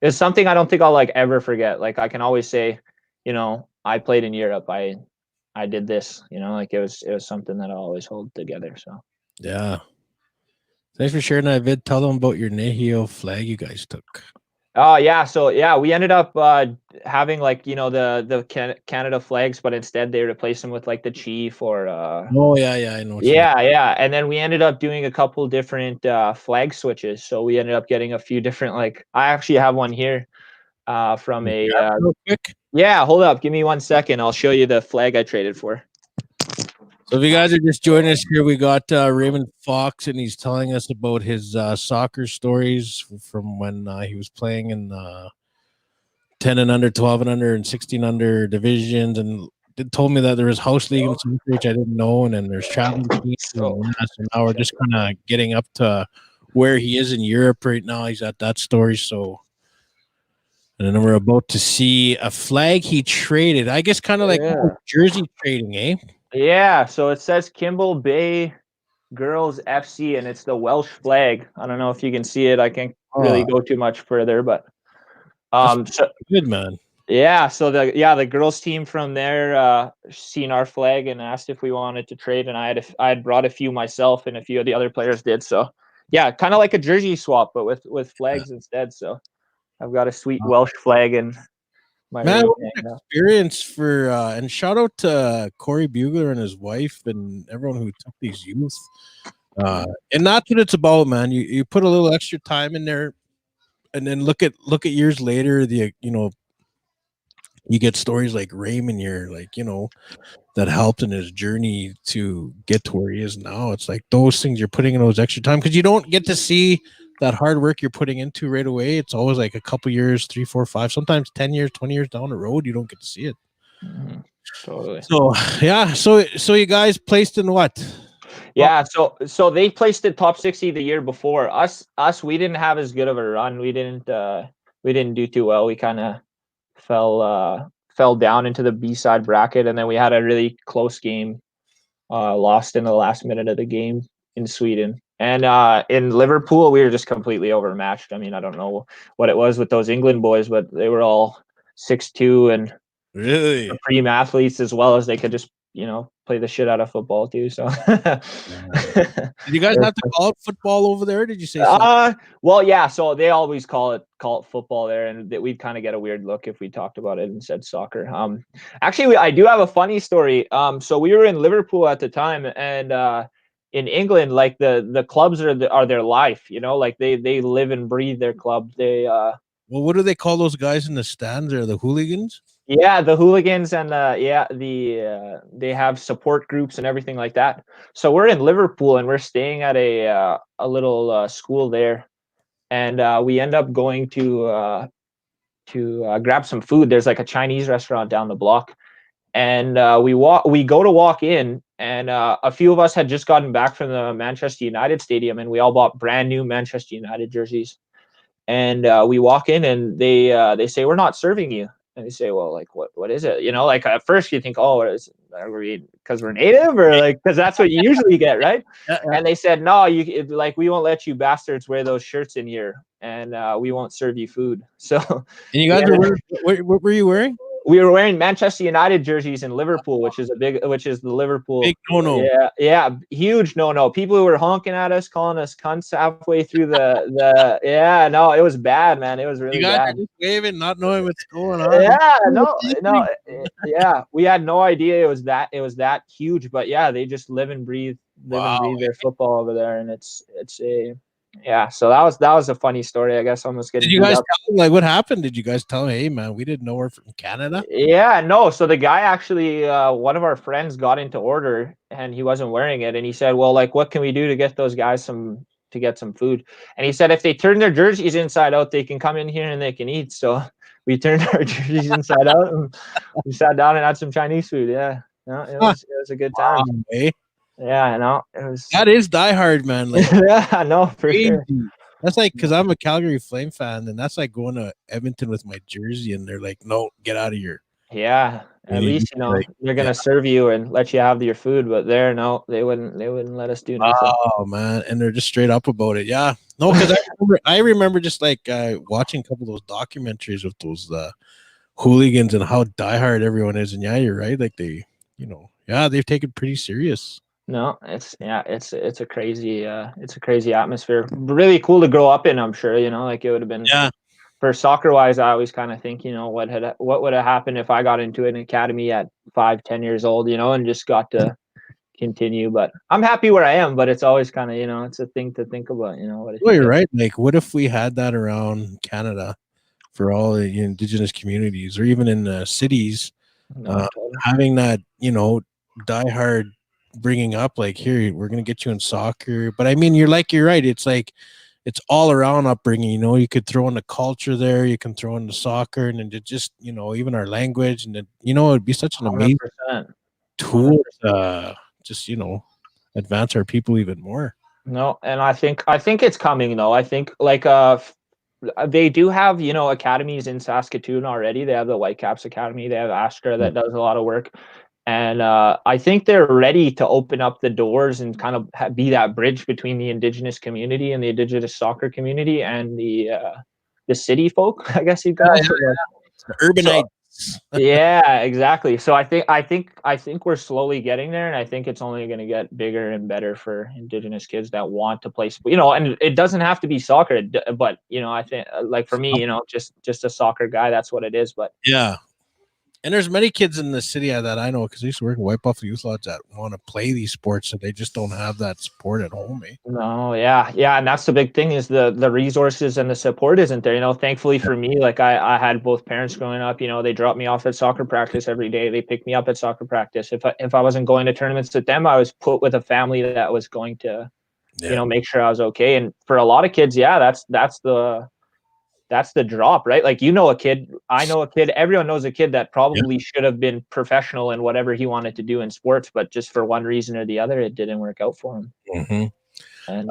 something I don't think I'll like ever forget. Like I can always say, I played in Europe. I did this, like it was something that I'll always hold together. So Yeah. Thanks for sharing that, Vid. Tell them about your Nahio flag you guys took. Oh yeah, so yeah, we ended up having like the Canada flags, but instead they replaced them with like the chief or Oh yeah, I know what you mean. yeah, and then we ended up doing a couple different flag switches. So we ended up getting a few different like I actually have one here from a Real quick. yeah. Hold up, give me 1 second. I'll show you the flag I traded for. So if you guys are just joining us here, we got Raymond Fox, and he's telling us about his soccer stories from when he was playing in 10 and under, 12 and under, and 16 under divisions, and it told me that there was house league and something which I didn't know, and then there's traveling teams. So now we're just kind of getting up to where he is in Europe right now. He's at that story, so. And then we're about to see a flag he traded. I guess kind of like jersey trading, eh? Yeah, so it says Kimball Bay Girls FC, and it's the Welsh flag. I don't know if you can see it. I can't really go too much further, but so good, man. Yeah, so the girls team from there seen our flag and asked if we wanted to trade, and I had brought a few myself, and a few of the other players did. So yeah, kind of like a jersey swap, but with flags instead. So I've got a sweet Welsh flag in my Man, room. what an experience for and shout out to Corey Bugler and his wife and everyone who took these youth. And that's what it's about, man. You put a little extra time in there, and then look at years later, you get stories like Raymond here, like that helped in his journey to get to where he is now. It's like those things you're putting in those extra time, because you don't get to see that hard work you're putting into right away. It's always like a couple years, 3, 4, 5, sometimes 10 years, 20 years down the road, you don't get to see it. Mm-hmm. Totally. So yeah, so you guys placed in what? Yeah, so they placed the top 60 the year before. Us we didn't have as good of a run. We didn't do too well. We kind of fell down into the B-side bracket, and then we had a really close game, lost in the last minute of the game in Sweden. And in Liverpool, we were just completely overmatched. I mean, I don't know what it was with those England boys, but they were all 6'2" and really supreme athletes, as well as they could just play the shit out of football too. So did you guys have to call it football over there? Did you say well, yeah, so they always call it football there, and that we'd kind of get a weird look if we talked about it and said soccer. Actually, I do have a funny story. So we were in Liverpool at the time, and in England, like the clubs are their life, like they live and breathe their club. They well, what do they call those guys in the stands? Are the hooligans? Yeah, the hooligans, and they have support groups and everything like that. So we're in Liverpool, and we're staying at a little school there, and we end up going to grab some food. There's like a Chinese restaurant down the block, and we go to walk in, and a few of us had just gotten back from the Manchester United stadium, and we all bought brand new Manchester United jerseys. And we walk in, and they say, "We're not serving you." And you say, well, like, what is it? You know, like at first you think, oh, are we because we're native, or like because that's what you usually get, right? Yeah, yeah. And they said, no, like we won't let you bastards wear those shirts in here, and we won't serve you food. So And you guys yeah, were what were you wearing? we were wearing Manchester United jerseys in Liverpool, which is the Liverpool. Big no. Yeah, huge no. People who were honking at us, calling us cunts halfway through yeah, no, it was bad, man. It was really You guys bad. are just waving, not knowing what's going on. Yeah, no, yeah, we had no idea it was that huge, but yeah, they just live and breathe their football over there, and it's a yeah. So that was a funny story, I guess. Almost getting Did you beat guys up. tell them, like, what happened? Did you guys tell them, hey man, we didn't know we're from Canada? Yeah, no. So the guy actually, one of our friends got into order, and he wasn't wearing it, and he said, "Well, like, what can we do to get those guys to get some food?" And he said, if they turn their jerseys inside out, they can come in here and they can eat. So we turned our jerseys inside out, and we sat down and had some Chinese food. Yeah, no, it was a good time. Wow, eh? Yeah, I know. It was. That is diehard, man. Like, Yeah, no, for sure. That's like, because I'm a Calgary Flame fan, and that's like going to Edmonton with my jersey, and they're like, no, get out of here. Yeah, at least they're gonna serve you and let you have your food, but no, they wouldn't let us do nothing. Oh man, and they're just straight up about it. Yeah, no, because I remember just like watching a couple of those documentaries with those hooligans and how diehard everyone is, and yeah, you're right. Like they've taken pretty serious. No, it's a crazy atmosphere. Really cool to grow up in, I'm sure. Like it would have been. Yeah. For soccer wise, I always kind of think, what would have happened if I got into an academy at 5-10 years old, and just got to continue. But I'm happy where I am. But it's always kind of, it's a thing to think about. Well, you're right. Like, what if we had that around Canada for all the Indigenous communities, or even in the cities, having that, diehard bringing up, like, here, we're gonna get you in soccer. But I mean, you're right. It's like it's all around upbringing. You could throw in the culture there, you can throw in the soccer, and then just even our language, and then it'd be such an amazing 100%. tool to just advance our people even more. No, and I think it's coming though. I think like they do have academies in Saskatoon already. They have the Whitecaps Academy. They have Astra that does a lot of work. And I think they're ready to open up the doors and kind of be that bridge between the Indigenous community and the Indigenous soccer community and the city folk, I guess you guys. The urbanites. Yeah, exactly. So I think we're slowly getting there, and I think it's only going to get bigger and better for Indigenous kids that want to play. And it doesn't have to be soccer, but I think like for me, just a soccer guy, that's what it is. But yeah. And there's many kids in the city that I know, because I used to work in White Buffalo Youth Lodge, that want to play these sports, and they just don't have that support at home. No, yeah, and that's the big thing, is the resources and the support isn't there. Thankfully for me, like I had both parents growing up. They dropped me off at soccer practice every day. They picked me up at soccer practice. If I wasn't going to tournaments with them, I was put with a family that was going to, make sure I was okay. And for a lot of kids, yeah, that's the drop, right? Like, a kid, I know a kid, everyone knows a kid that probably should have been professional in whatever he wanted to do in sports, but just for one reason or the other, it didn't work out for him. Mm-hmm. And,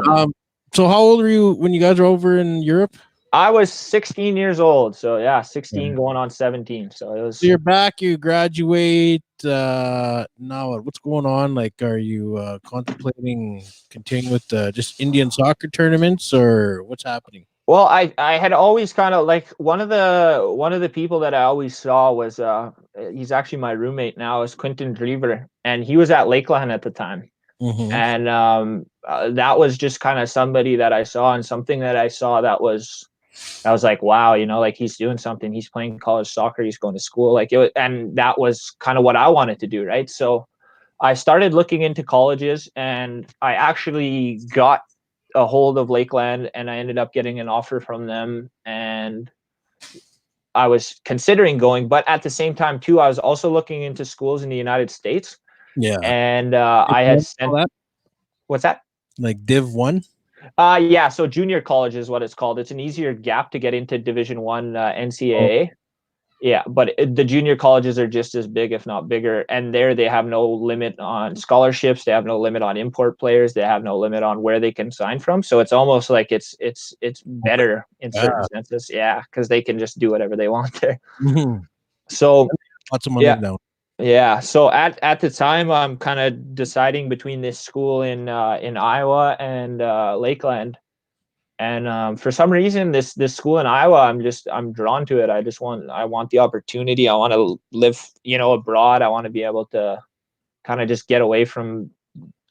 so how old were you when you guys were over in Europe? I was 16 years old. So yeah, 16 going on 17. So it was. So you're back, you graduate. Now what's going on? Like, are you contemplating continuing with just Indian soccer tournaments, or what's happening? Well, I had always kind of like one of the people that I always saw was he's actually my roommate now, is Quentin Drever, and he was at Lakeland at the time. Mm-hmm. And that was just kind of somebody that I saw, and something that I saw that was like, wow, like he's doing something. He's playing college soccer. He's going to school. Like it was, and that was kind of what I wanted to do, right? So I started looking into colleges, and I actually got a hold of Lakeland, and I ended up getting an offer from them, and I was considering going, but at the same time too, I was also looking into schools in the United States. Yeah. And I had sent that? What's that? Like Div 1? Yeah, so junior college is what it's called. It's an easier gap to get into Division 1 NCAA. Oh. Yeah, but the junior colleges are just as big, if not bigger. And there they have no limit on scholarships. They have no limit on import players. They have no limit on where they can sign from. So it's almost like it's better in certain senses. Yeah, because they can just do whatever they want there. Mm-hmm. So Lots of money down. Yeah. So at the time, I'm kind of deciding between this school in Iowa and Lakeland. And for some reason, this school in Iowa, I'm drawn to it. I want the opportunity. I want to live, abroad. I want to be able to kind of just get away from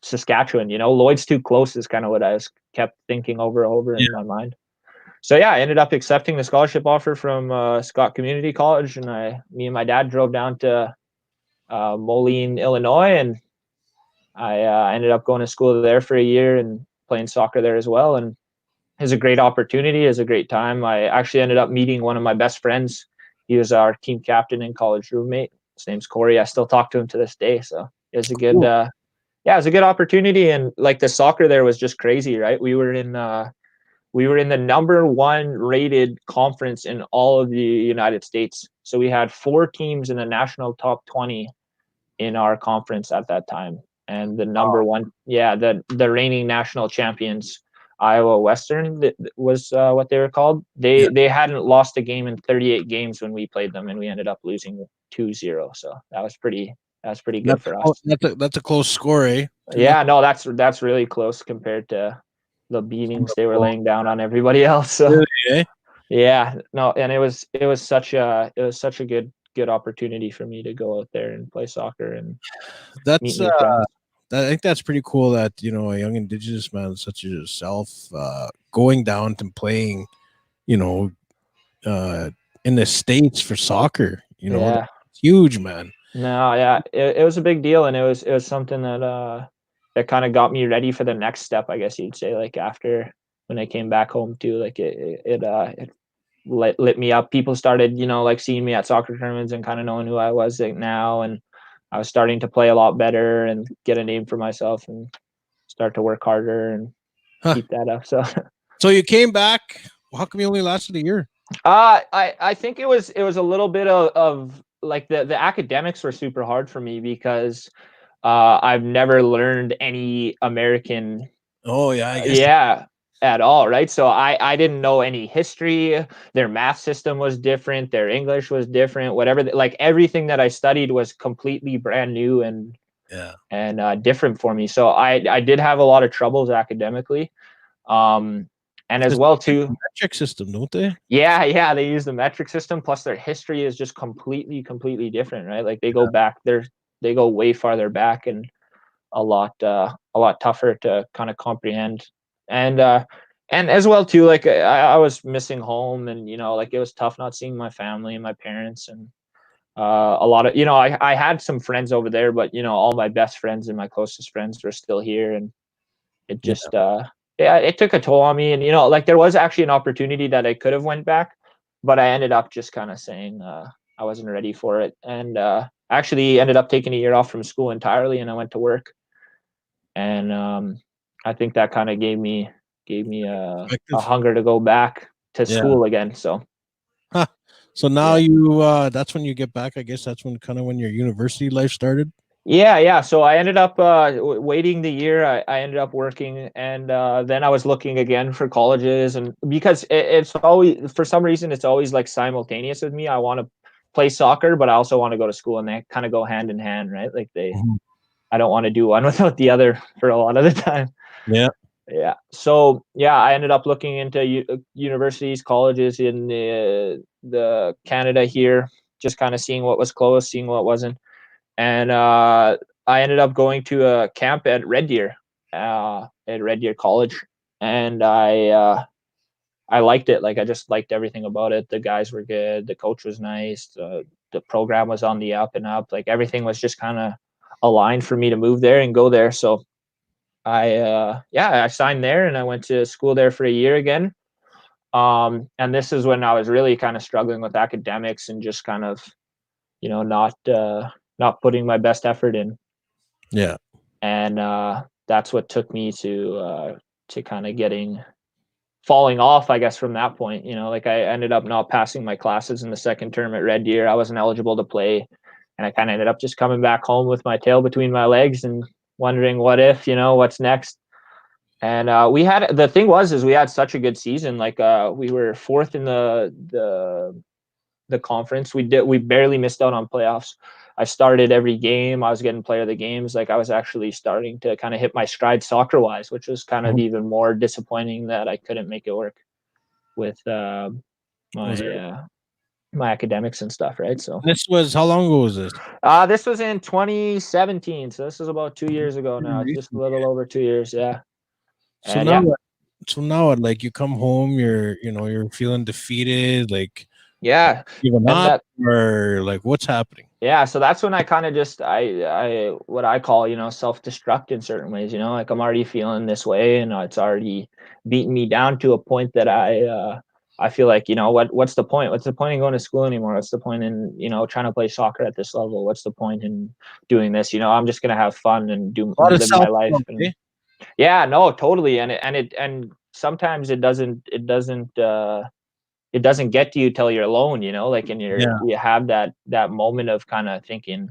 Saskatchewan. Lloyd's too close is kind of what I was kept thinking over in my mind. So yeah, I ended up accepting the scholarship offer from Scott Community College, and me and my dad drove down to Moline, Illinois, and I ended up going to school there for a year and playing soccer there as well. And it was a great opportunity. It was a great time. I actually ended up meeting one of my best friends. He was our team captain and college roommate. His name's Corey. I still talk to him to this day. So it was a good, it was a good opportunity. And like the soccer there was just crazy, right? We were in the #1 rated conference in all of the United States. So we had 4 teams in the national top 20 in our conference at that time. And the #1, the reigning national champions, Iowa Western was what they were called. They hadn't lost a game in 38 games when we played them, and we ended up losing 2-0. So that was pretty good for us. That's a close score, eh? Yeah, no, that's really close compared to the beatings they were laying down on everybody else. So really, eh? Yeah, no, and it was such a good opportunity for me to go out there and play soccer and meet new friends. I think that's pretty cool that, a young Indigenous man such as yourself going down and playing, in the States for soccer, Yeah. That's huge, man. No, yeah, it was a big deal, and it was something that kind of got me ready for the next step, I guess you'd say, like after when I came back home too, like it lit me up. People started, like seeing me at soccer tournaments and kind of knowing who I was like now, and I was starting to play a lot better and get a name for myself and start to work harder and keep that up. So you came back. How come you only lasted a year? I think it was a little bit of like the academics were super hard for me because I've never learned any American. Oh yeah, I guess. At all, right? So I didn't know any history. Their math system was different. Their English was different. Whatever, like everything that I studied was completely brand new and different for me. So I did have a lot of troubles academically, and as well too. Metric system, don't they? Yeah, they use the metric system. Plus, their history is just completely different, right? Like they go back, they go way farther back and a lot tougher to kind of comprehend. And as well too, like I was missing home, and like it was tough not seeing my family and my parents, and a lot of I had some friends over there, but all my best friends and my closest friends were still here, and it just it took a toll on me. And like there was actually an opportunity that I could have went back, but I ended up just kind of saying I wasn't ready for it, and actually ended up taking a year off from school entirely, and I went to work. And I think that kind of gave me a hunger to go back to school again. So so now you that's when you get back. I guess that's when when your university life started. Yeah. So I ended up waiting the year. I ended up working, and then I was looking again for colleges, and because it's always, for some reason, it's always like simultaneous with me. I want to play soccer, but I also want to go to school, and they kind of go hand in hand, right? Like I don't want to do one without the other for a lot of the time. Yeah. So I ended up looking into universities, colleges in the Canada here, just kind of seeing what was close, seeing what wasn't. And I ended up going to a camp at Red Deer College, and I liked it. Like I just liked everything about it. The guys were good. The coach was nice. The program was on the up and up. Like everything was just kind of aligned for me to move there and go there. So I signed there, and I went to school there for a year again. And this is when I was really kind of struggling with academics and just kind of, not putting my best effort in. Yeah. And that's what took me to kind of falling off, I guess, from that point. Like I ended up not passing my classes in the second term at Red Deer. I wasn't eligible to play, and I kind of ended up just coming back home with my tail between my legs and wondering what if, what's next. And the thing was we had such a good season. Like we were fourth in the the conference. We barely missed out on playoffs. I started every game. I was getting player of the games. Like I was actually starting to kind of hit my stride soccer wise, which was kind of even more disappointing that I couldn't make it work with my academics and stuff, right? So This was, how long ago was this? this was in 2017, so this is about 2 years ago now. It's just a little over 2 years, yeah. So And now, so now, like you come home, you're feeling defeated, like giving up, or like what's happening? Yeah, so that's when I kind of just I what I call, self-destruct in certain ways, like I'm already feeling this way, and it's already beaten me down to a point that I feel like, what's the point? What's the point in going to school anymore? What's the point in, trying to play soccer at this level? What's the point in doing this? I'm just gonna have fun and live my life. And yeah, no, totally. And sometimes it doesn't get to you till you're alone, like, and you have that moment of kind of thinking,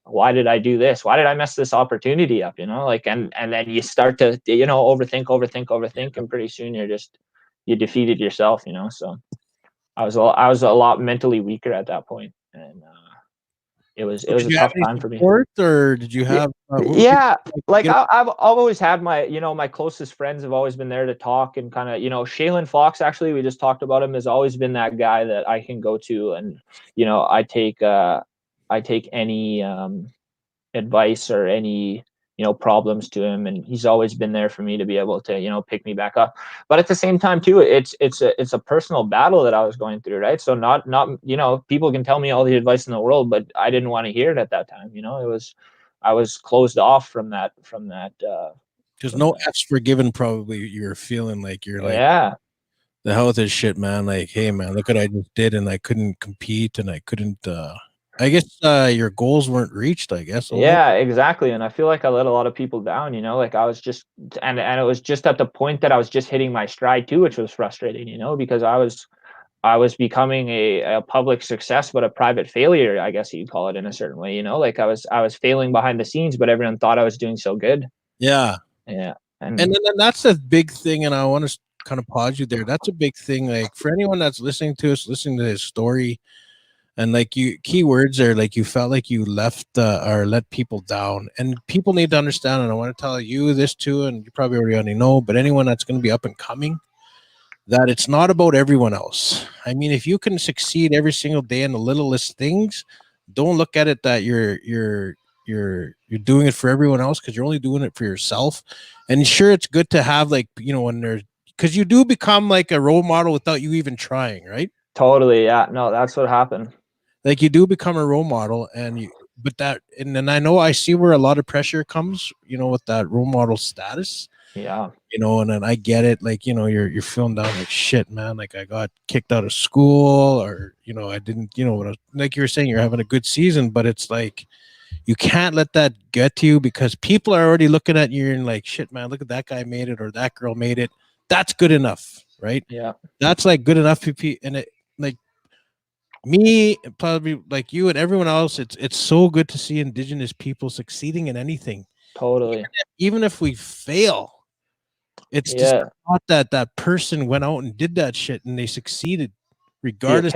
why did I do this? Why did I mess this opportunity up? Like, and then you start to, overthink, and pretty soon you defeated yourself, so I was a lot mentally weaker at that point, and it was a tough time for me. Or did you have like I've always had my, my closest friends have always been there to talk, and kind of, Shaylin Fox, actually, we just talked about him, has always been that guy that I can go to, and I take any advice or any problems to him, and he's always been there for me to be able to pick me back up. But at the same time too, it's a personal battle that I was going through, right? So not people can tell me all the advice in the world, but I didn't want to hear it at that time. I was closed off from that there's no F's forgiven, probably. You're feeling like you're like, yeah, the hell with this shit, man. Like, hey man, look what I just did, and I couldn't compete, and I couldn't I guess your goals weren't reached, I guess. Yeah, exactly. And I feel like I let a lot of people down, like I was just, and it was just at the point that I was just hitting my stride too, which was frustrating, because I was becoming a public success, but a private failure, I guess you'd call it, in a certain way, like I was failing behind the scenes, but everyone thought I was doing so good. Yeah. Yeah. And then that's a big thing. And I want to kind of pause you there. That's a big thing. Like for anyone that's listening to us, listening to his story, and like you, keywords are like, you felt like you left or let people down, and people need to understand. And I want to tell you this too, and you probably already know, but anyone that's going to be up and coming, that it's not about everyone else. I mean, if you can succeed every single day in the littlest things, don't look at it that you're doing it for everyone else, because you're only doing it for yourself. And sure, it's good to have, like, when there's, because you do become like a role model without you even trying, right? Totally. Yeah. No, that's what happened. Like you do become a role model, and then I see where a lot of pressure comes, with that role model status. Yeah. And then I get it. Like, you're feeling down like shit, man. Like I got kicked out of school, or, I didn't, like you were saying, you're having a good season, but it's like, you can't let that get to you, because people are already looking at you and like, shit, man, look at that guy made it, or that girl made it. That's good enough, right? Yeah. That's like good enough. And it, like me, probably like you and everyone else, it's so good to see Indigenous people succeeding in anything. Totally. Even if we fail, it's just not that person went out and did that shit and they succeeded, regardless.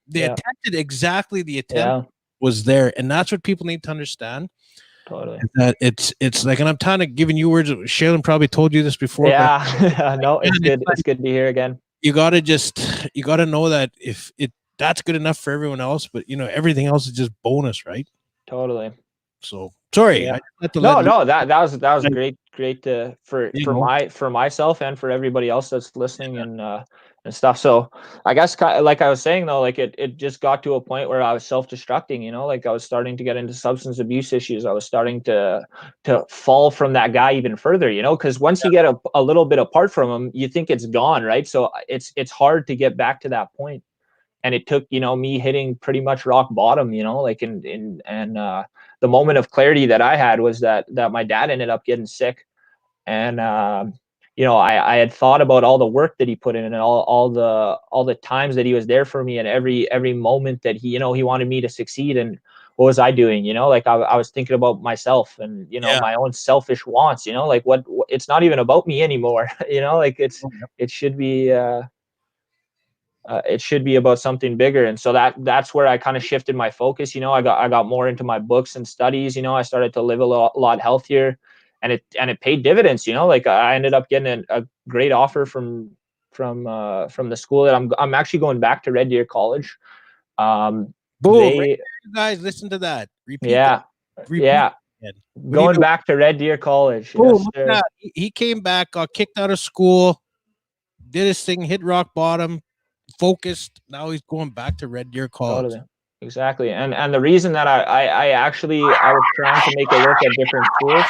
They attempted, exactly, the attempt was there, and that's what people need to understand. Totally. That it's like, and I'm kind of giving you words. Shaylin probably told you this before. Yeah. No, it's good. It's good to hear again. You gotta know that if that's good enough for everyone else, but everything else is just bonus, right? Totally. So sorry. Yeah. That was great for myself and for everybody else that's listening, and stuff. So I guess, like I was saying though, like it just got to a point where I was self-destructing, like I was starting to get into substance abuse issues. I was starting to fall from that guy even further, because once you get a little bit apart from him, you think it's gone, right? So it's hard to get back to that point. And it took, me hitting pretty much rock bottom, like and the moment of clarity that I had was that my dad ended up getting sick. And, I had thought about all the work that he put in, and all the times that he was there for me, and every moment that he wanted me to succeed. And what was I doing? Like I was thinking about myself and, my own selfish wants, like what it's not even about me anymore, like it should be, it should be about something bigger. And so that's where I kind of shifted my focus. You know, I got more into my books and studies. You know, I started to live a lot healthier, and it paid dividends. You know, like I ended up getting a great offer from the school that I'm actually going back to Red Deer College. Boom! They, right, you guys, listen to that. Repeat yeah, that. Repeat yeah, that. What do you going do? back to Red Deer College. Boom! Yes, Look at sir. that. He came back, got kicked out of school, did his thing, hit rock bottom, focused. Now he's going back to Red Deer College. Totally. Exactly. And the reason that I was trying to make it work at different schools,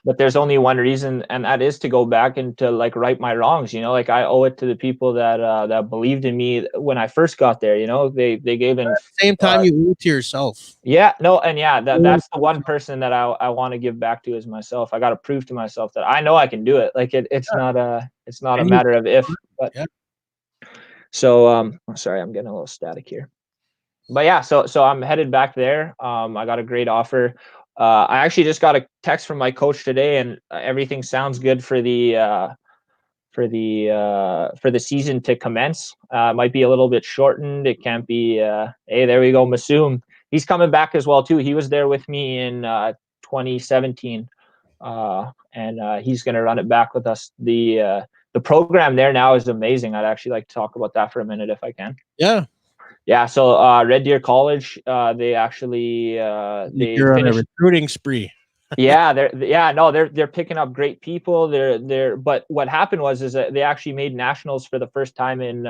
but there's only one reason, and that is to go back and to like right my wrongs. You know, like I owe it to the people that believed in me when I first got there. You know, they gave in. At the same time, you owe it to yourself. Yeah, no, and yeah, that's the one person that I want to give back to is myself. I got to prove to myself that I know I can do it. Like it's not a And matter of if, but yeah. so sorry, I'm getting a little static here. But yeah, so I'm headed back there. I got a great offer. I actually just got a text from my coach today, and everything sounds good for the season to commence. Might be a little bit shortened. It can't be. Hey, there we go, Masoom. He's coming back as well too. He was there with me in 2017, and he's going to run it back with us. The program there now is amazing. I'd actually like to talk about that for a minute if I can. Yeah. Yeah, so Red Deer College, they actually they You're on a finished. recruiting spree. Yeah, they're picking up great people. But what happened is that they actually made nationals for the first time in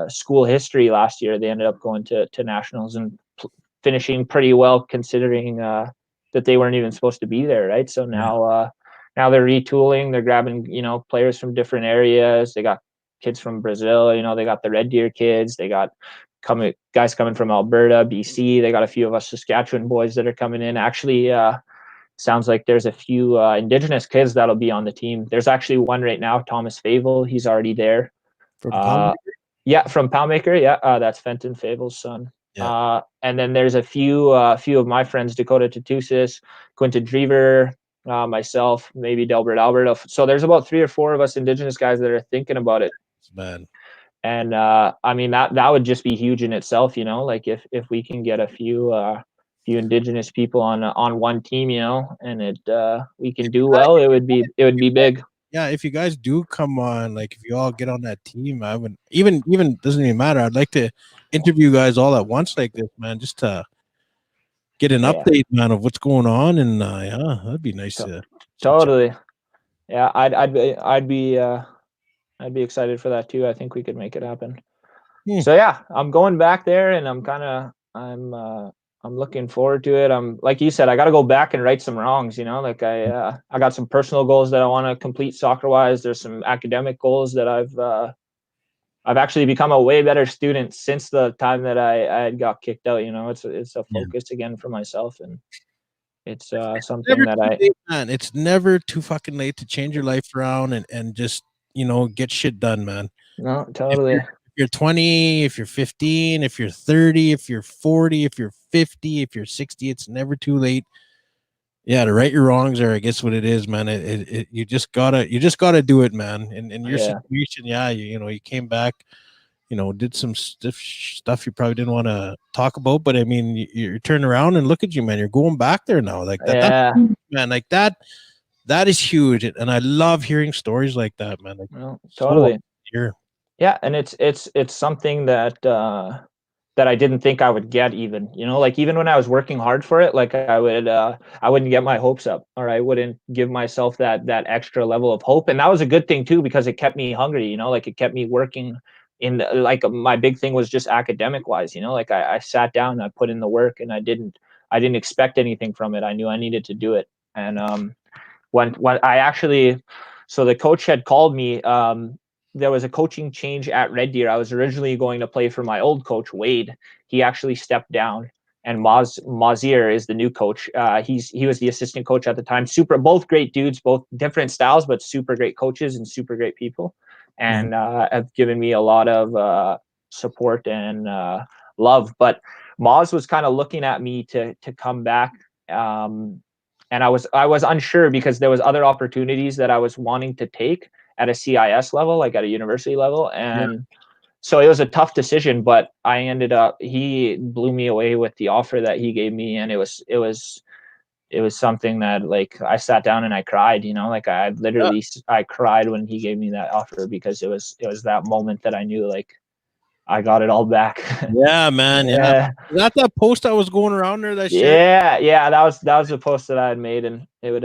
school history last year. They ended up going to nationals and finishing pretty well considering that they weren't even supposed to be there, right? So now they're retooling. They're grabbing players from different areas. They got kids from Brazil. You know, they got the Red Deer kids. They got guys coming from Alberta, BC. They got a few of us Saskatchewan boys that are coming in. Actually, sounds like there's a few Indigenous kids that'll be on the team. There's actually one right now, Thomas Favel. He's already there. From Yeah, from Palmaker. Yeah, that's Fenton Favel's son. Yeah. And then there's a few of my friends, Dakota Tatusis, Quinton Drever, myself, maybe Delbert Albert. So there's about 3 or 4 of us Indigenous guys that are thinking about it. Man. And I mean that would just be huge in itself, you know, like if we can get a few Indigenous people on one team, you know, and we can do well, it would be big. Yeah, if you guys do come on, like if you all get on that team, I would even doesn't even matter. I'd like to interview you guys all at once like this, man, just to get an update, man, of what's going on. And yeah, that'd be nice to totally. Yeah, I'd be excited for that too. I think we could make it happen. So yeah, I'm going back there, and I'm looking forward to it. I'm like you said, I got to go back and right some wrongs. You know, like I got some personal goals that I want to complete soccer wise. There's some academic goals that I've actually become a way better student since the time that I had got kicked out. You know, it's a focus again for myself, and it's something that late, man. It's never too fucking late to change your life around and just get shit done, man. No, totally. If you're 20, if you're 15, if you're 30, if you're 40, if you're 50, if you're 60, it's never too late. Yeah, to right your wrongs, or I guess what it is, man. You just gotta do it, man. In your situation, yeah, you came back, did some stiff stuff you probably didn't want to talk about, but I mean, you turn around and look at you, man. You're going back there now, like that. Yeah, man, like that. That is huge, and I love hearing stories like that, man. Like, totally. So yeah, and it's something that that I didn't think I would get, even, like even when I was working hard for it, like I wouldn't get my hopes up, or I wouldn't give myself that extra level of hope. And that was a good thing too, because it kept me hungry, like it kept me working like my big thing was just academic wise, like I sat down, I put in the work, and I didn't expect anything from it. I knew I needed to do it. And when I actually, so the coach had called me, there was a coaching change at Red Deer. I was originally going to play for my old coach, Wade. He actually stepped down, and Mazier is the new coach. He was the assistant coach at the time. Both great dudes, both different styles, but super great coaches and super great people, and have given me a lot of support and love. But Maz was kind of looking at me to come back. And I was unsure, because there was other opportunities that I was wanting to take at a CIS level, like at a university level. And so it was a tough decision, but he blew me away with the offer that he gave me. And it was something that, like, I sat down and I cried, like I cried when he gave me that offer, because it was that moment that I knew, like, I got it all back. Yeah, man. Yeah. Was that post that was going around there that shared? Yeah. That was the post that I had made, and it would,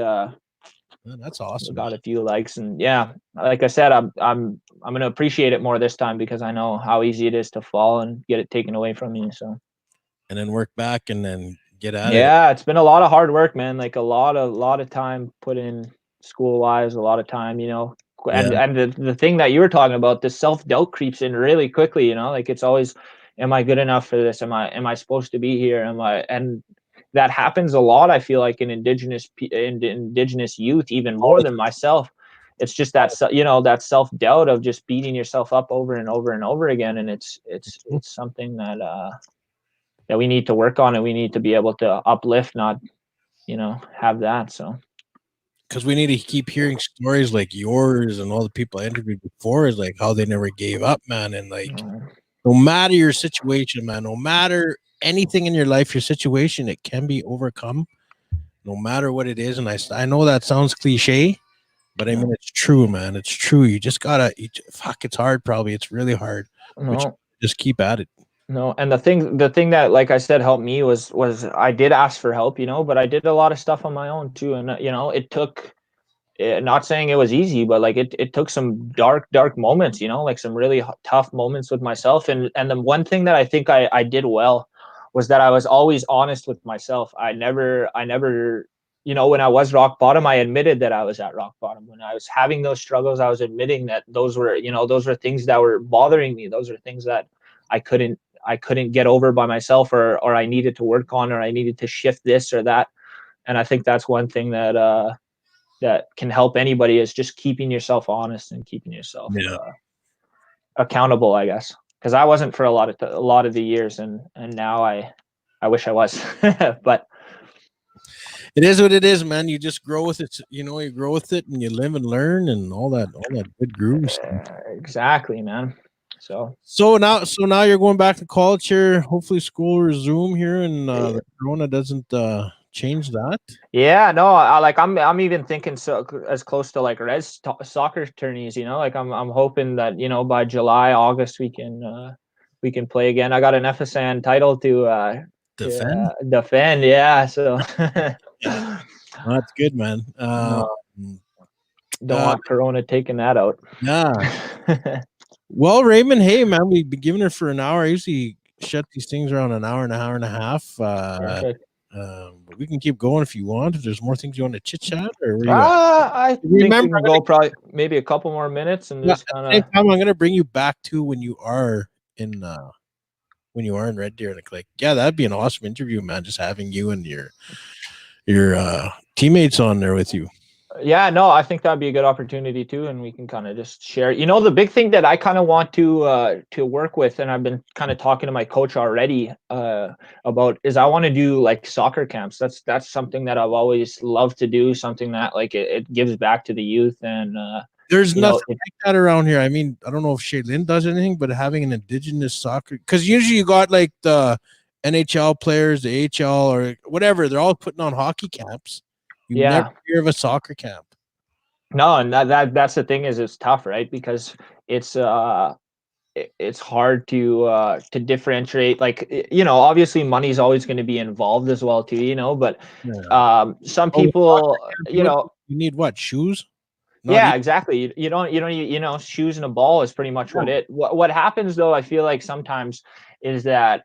that's awesome. Got a few likes, and yeah, like I said, I'm going to appreciate it more this time, because I know how easy it is to fall and get it taken away from you. So, and then work back and then get at it. Yeah, it's been a lot of hard work, man. Like a lot of time put in school wise, a lot of time, and the thing that you were talking about, the self-doubt creeps in really quickly, like it's always, am I good enough for this? Am I supposed to be here? And that happens a lot, I feel like, in indigenous youth, even more than myself. It's just that, that self-doubt of just beating yourself up over and over and over again. And it's something that we need to work on, and we need to be able to uplift, not, have that. So, because we need to keep hearing stories like yours and all the people I interviewed before, is like how they never gave up, man. And like, no matter your situation, man, no matter anything in your life, your situation, it can be overcome, no matter what it is. And I know that sounds cliche, but I mean, it's true, man. It's true. You just gotta, it's hard. Probably it's really hard. But just keep at it. No, and the thing that, like I said, helped me was I did ask for help, but I did a lot of stuff on my own too. And, it took, not saying it was easy, but like it took some dark moments, like some really tough moments with myself. And the one thing that I think I did well was that I was always honest with myself. I never, when I was rock bottom, I admitted that I was at rock bottom. When I was having those struggles, I was admitting that those were things that were bothering me. Those are things that I couldn't get over by myself, or I needed to work on, or I needed to shift this or that. And I think that's one thing that can help anybody, is just keeping yourself honest and keeping yourself accountable, I guess. Because I wasn't for a lot of the years, and now I wish I was. But it is what it is, man. You just grow with it. You grow with it, and you live and learn, and all that good grooves. Exactly, man. So now you're going back to college here. Hopefully school resume here, and the corona doesn't change that. Yeah, no, I'm even thinking, so as close to like res soccer tourneys, like I'm hoping that, by July, August, we can play again. I got an FSN title to defend. Yeah, so that's good, man. Don't want corona taking that out. Yeah. Well, Raymond, hey man, we've been giving it for an hour. I usually shut these things around an hour and a half. But we can keep going if you want. If there's more things you want to chit chat, or I think we can go probably maybe a couple more minutes, and just kind of. I'm gonna bring you back to when you are in Red Deer, and like, yeah, that'd be an awesome interview, man. Just having you and your teammates on there with you. Yeah, no, I think that'd be a good opportunity too, and we can kind of just share. The big thing that I kind of want to work with, and I've been kind of talking to my coach already about, is I want to do like soccer camps. That's something that I've always loved to do. Something that, like, it gives back to the youth, and there's nothing like that around here. I mean, I don't know if Shaylin does anything, but having an indigenous soccer, because usually you got like the NHL players, the AHL or whatever, they're all putting on hockey camps. You never hear of a soccer camp. No, and that's the thing, is it's tough, right? Because it's hard to differentiate. Like, obviously money's always going to be involved as well too, but some people, you need what, shoes? Exactly. You don't, shoes and a ball is pretty much what happens though. I feel like sometimes is that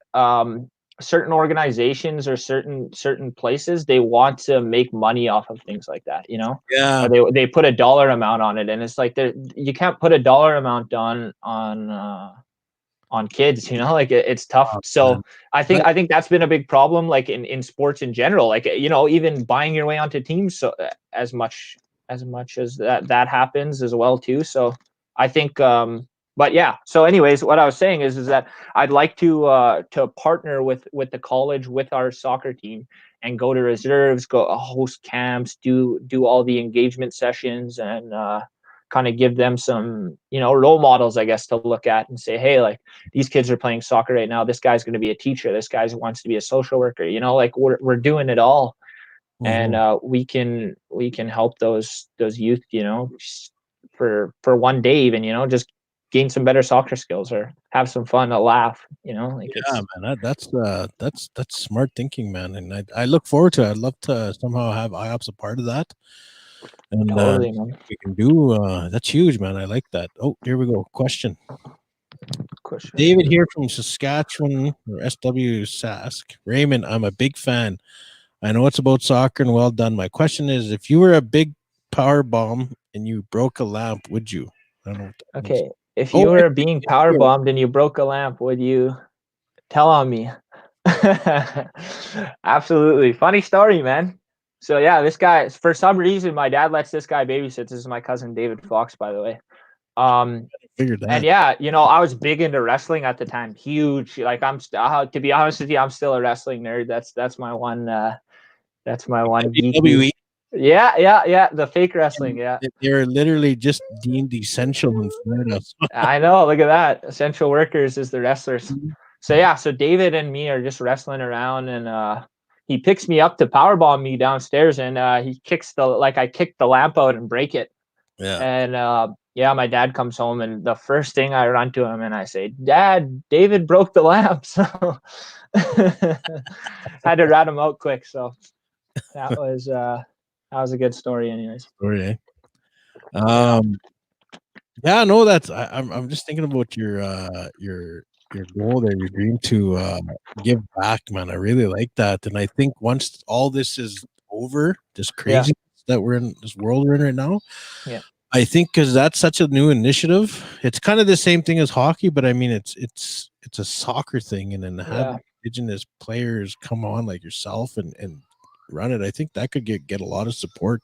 certain organizations or certain places, they want to make money off of things like that, or they put a dollar amount on it, and it's like, you can't put a dollar amount on kids, like it's tough. So I think that's been a big problem, like in sports in general, like, even buying your way onto teams, so as much as that happens as well too. So I think but yeah, so anyways, what I was saying is that I'd like to partner with the college, with our soccer team, and go to reserves, go host camps, do all the engagement sessions, and kind of give them some, role models, I guess, to look at and say, hey, like these kids are playing soccer right now. This guy's going to be a teacher. This guy wants to be a social worker. Like we're doing it all, and we can help those youth, for one day even, just gain some better soccer skills or have some fun, a laugh, like man, that's smart thinking, man, and I look forward to it. I'd love to somehow have IOPPS a part of that, and totally, man. we can do that's huge, man. I like that. Oh, here we go. Question. David here from Saskatchewan, or SW Sask. Raymond, I'm a big fan. I know it's about soccer, and well done. My question is, if you were a big power bomb and you broke a lamp, would you? I don't know what that means. Okay, if you were being power bombed and you broke a lamp, would you tell on me? Absolutely. Funny story, man. So yeah, this guy, for some reason, my dad lets this guy babysit. This is my cousin Raymond Fox, by the way. Figured that. And yeah, I was big into wrestling at the time. Huge. Like to be honest with you, I'm still a wrestling nerd. That's my one. That's my one. WWE. Yeah. The fake wrestling. Yeah. They're literally just deemed essential in Florida. I know. Look at that. Essential workers is the wrestlers. So yeah. So David and me are just wrestling around, and he picks me up to powerbomb me downstairs, and he kicks I kicked the lamp out and break it. Yeah. And yeah, my dad comes home, and the first thing I run to him and I say, "Dad, David broke the lamp." So had to rat him out quick. So that was a good story, anyways. Story, eh? Yeah, no, that's I'm just thinking about your goal there, your dream to give back, man. I really like that, and I think once all this is over, this crazy that we're in, this world we're in right now, I think because that's such a new initiative. It's kind of the same thing as hockey, but I mean it's a soccer thing, and then have Indigenous players come on like yourself and run it. I think that could get a lot of support.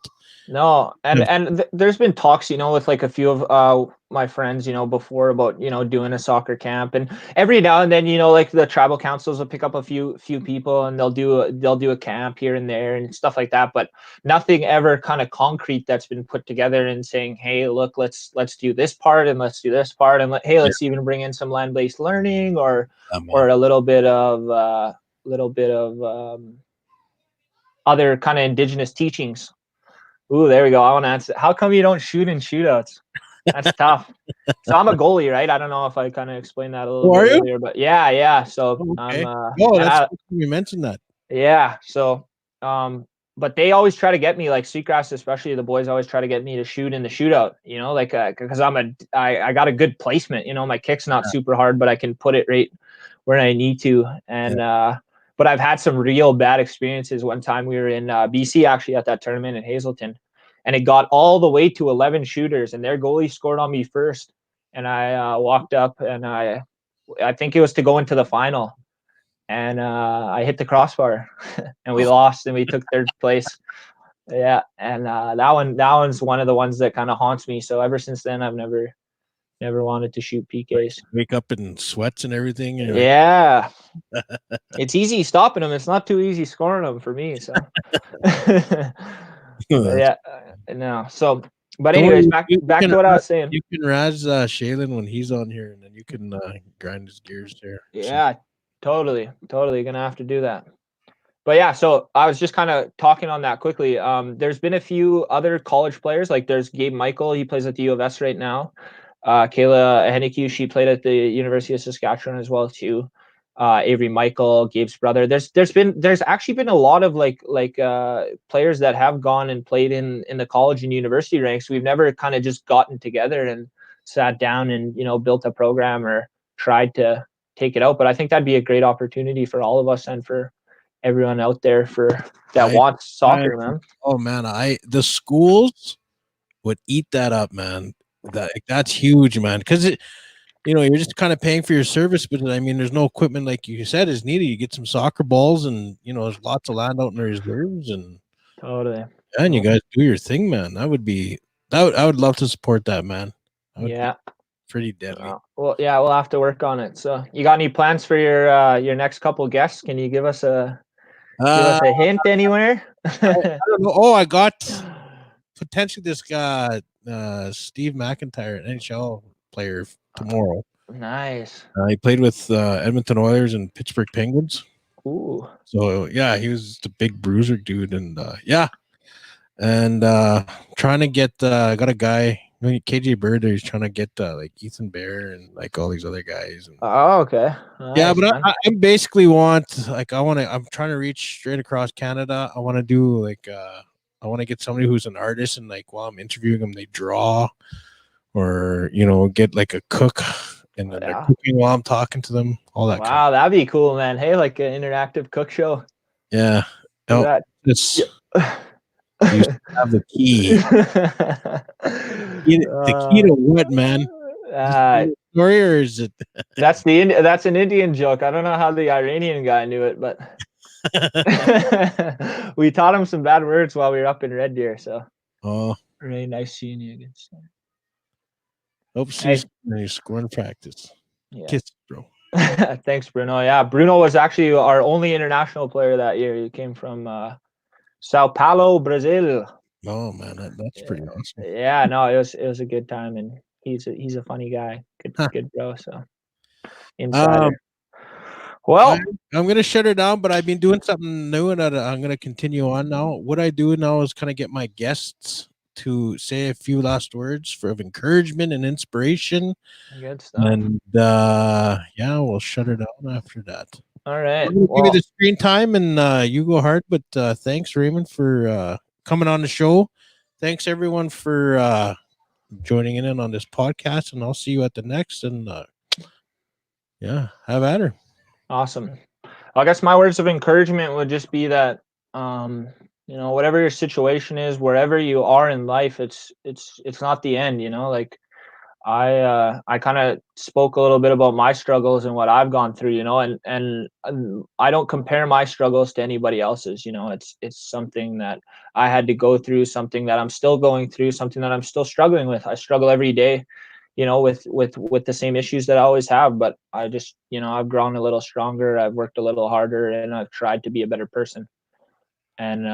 No, and there's been talks, with like a few of my friends, before about doing a soccer camp, and every now and then, like the tribal councils will pick up a few people, and they'll do a camp here and there and stuff like that, but nothing ever kind of concrete that's been put together and saying, hey, look, let's do this part and let's do this part, and let's even bring in some land-based learning or a little bit of other kind of Indigenous teachings. Ooh, there we go. I want to answer. How come you don't shoot in shootouts? That's tough. So I'm a goalie, right? I don't know if I kind of explained that a little bit earlier, but yeah. So okay. that's you mentioned that. Yeah. So but they always try to get me, like Seacrest, especially the boys always try to get me to shoot in the shootout, because I got a good placement, my kick's not super hard, but I can put it right where I need to. And but I've had some real bad experiences. One time we were in BC, actually, at that tournament in Hazelton, and it got all the way to 11 shooters, and their goalie scored on me first. And I walked up, and I think it was to go into the final, and I hit the crossbar, and we lost, and we took third place. Yeah, and that one's one of the ones that kind of haunts me. So ever since then, I've never wanted to shoot PKs. Wake up in sweats and everything. Yeah. It's easy stopping them. It's not too easy scoring them for me. So yeah, no. So, but anyways, back to what I was saying. You can razz Shaylin when he's on here, and then you can grind his gears there. Yeah, totally gonna have to do that. But yeah, so I was just kind of talking on that quickly. There's been a few other college players, like there's Gabe Michael. He plays at the U of S right now. Kayla Hennique, she played at the University of Saskatchewan as well too. Avery Michael, Gabe's brother. There's actually been a lot of like players that have gone and played in the college and university ranks. We've never kind of just gotten together and sat down and built a program or tried to take it out. But I think that'd be a great opportunity for all of us and for everyone out there that wants soccer, man. Oh man, the schools would eat that up, man. That's huge, man, because you're just kind of paying for your service, but I mean there's no equipment like you said is needed. You get some soccer balls, and there's lots of land out in the reserves, and totally. And you guys do your thing, man. I would love to support that, man. Yeah, pretty deadly. Well, yeah, we'll have to work on it. So you got any plans for your next couple guests? Can you give us a hint anywhere? I don't know. Oh, I got potentially this guy, Steve McIntyre, an NHL player tomorrow. Nice. He played with Edmonton Oilers and Pittsburgh Penguins. Ooh. So yeah, he was just a big bruiser dude, and and trying to get got a guy KJ Bird there. He's trying to get like Ethan Bear and like all these other guys. And, Oh, okay. yeah, Nice, but man. I basically want like I'm trying to reach straight across Canada. I want to do like I want to get somebody who's an artist, and like while I'm interviewing them, they draw, or get like a cook, and then they're cooking while I'm talking to them. All that. Wow, that'd be cool, man. Hey, like an interactive cook show. Yeah. Look at It's you have the key. The key to what, man? Story, or is it? That's an Indian joke. I don't know how the Iranian guy knew it, but we taught him some bad words while we were up in Red Deer. So, really nice seeing you again. Hope you score in practice. Yeah. Kiss, bro. Thanks, Bruno. Yeah, Bruno was actually our only international player that year. He came from Sao Paulo, Brazil. Oh man, that's pretty awesome. Yeah, no, it was a good time, and he's a funny guy, good bro. So, insider. Well, I'm gonna shut her down, but I've been doing something new, and I'm gonna continue on now. What I do now is kind of get my guests to say a few last words of encouragement and inspiration. Good stuff. And we'll shut her down after that. All right. I'm gonna give you the screen time, and you go hard. But thanks, Raymond, for coming on the show. Thanks everyone for joining in on this podcast, and I'll see you at the next. And have at her. Awesome. I guess my words of encouragement would just be that whatever your situation is, wherever you are in life, it's not the end. Like I kind of spoke a little bit about my struggles and what I've gone through, and I don't compare my struggles to anybody else's. It's something that I had to go through, something that I'm still going through, something that I'm still struggling with. I struggle every day, with the same issues that I always have, but I just, I've grown a little stronger. I've worked a little harder, and I've tried to be a better person. And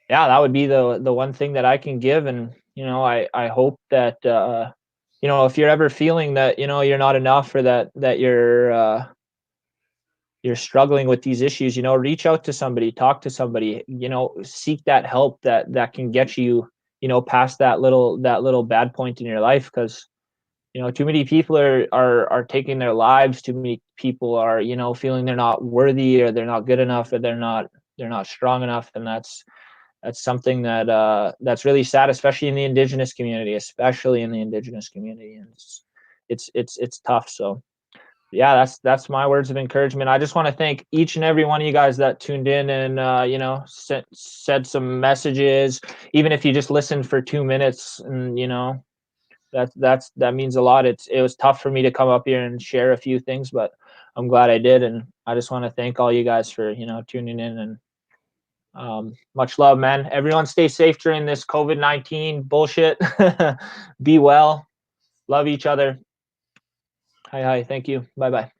that would be the one thing that I can give. And I hope that if you're ever feeling that you're not enough, or that you're struggling with these issues, reach out to somebody, talk to somebody, seek that help that can get you past that little bad point in your life. Because too many people are taking their lives. Too many people are feeling they're not worthy, or they're not good enough, or they're not strong enough. And that's something that's really sad, especially in the Indigenous community, and it's tough. So yeah, that's my words of encouragement. I just want to thank each and every one of you guys that tuned in and said some messages, even if you just listened for 2 minutes. And that means a lot. It was tough for me to come up here and share a few things, but I'm glad I did. And I just want to thank all you guys for tuning in, and much love, man. Everyone stay safe during this COVID-19 bullshit. Be well, love each other. Hi. Thank you. Bye.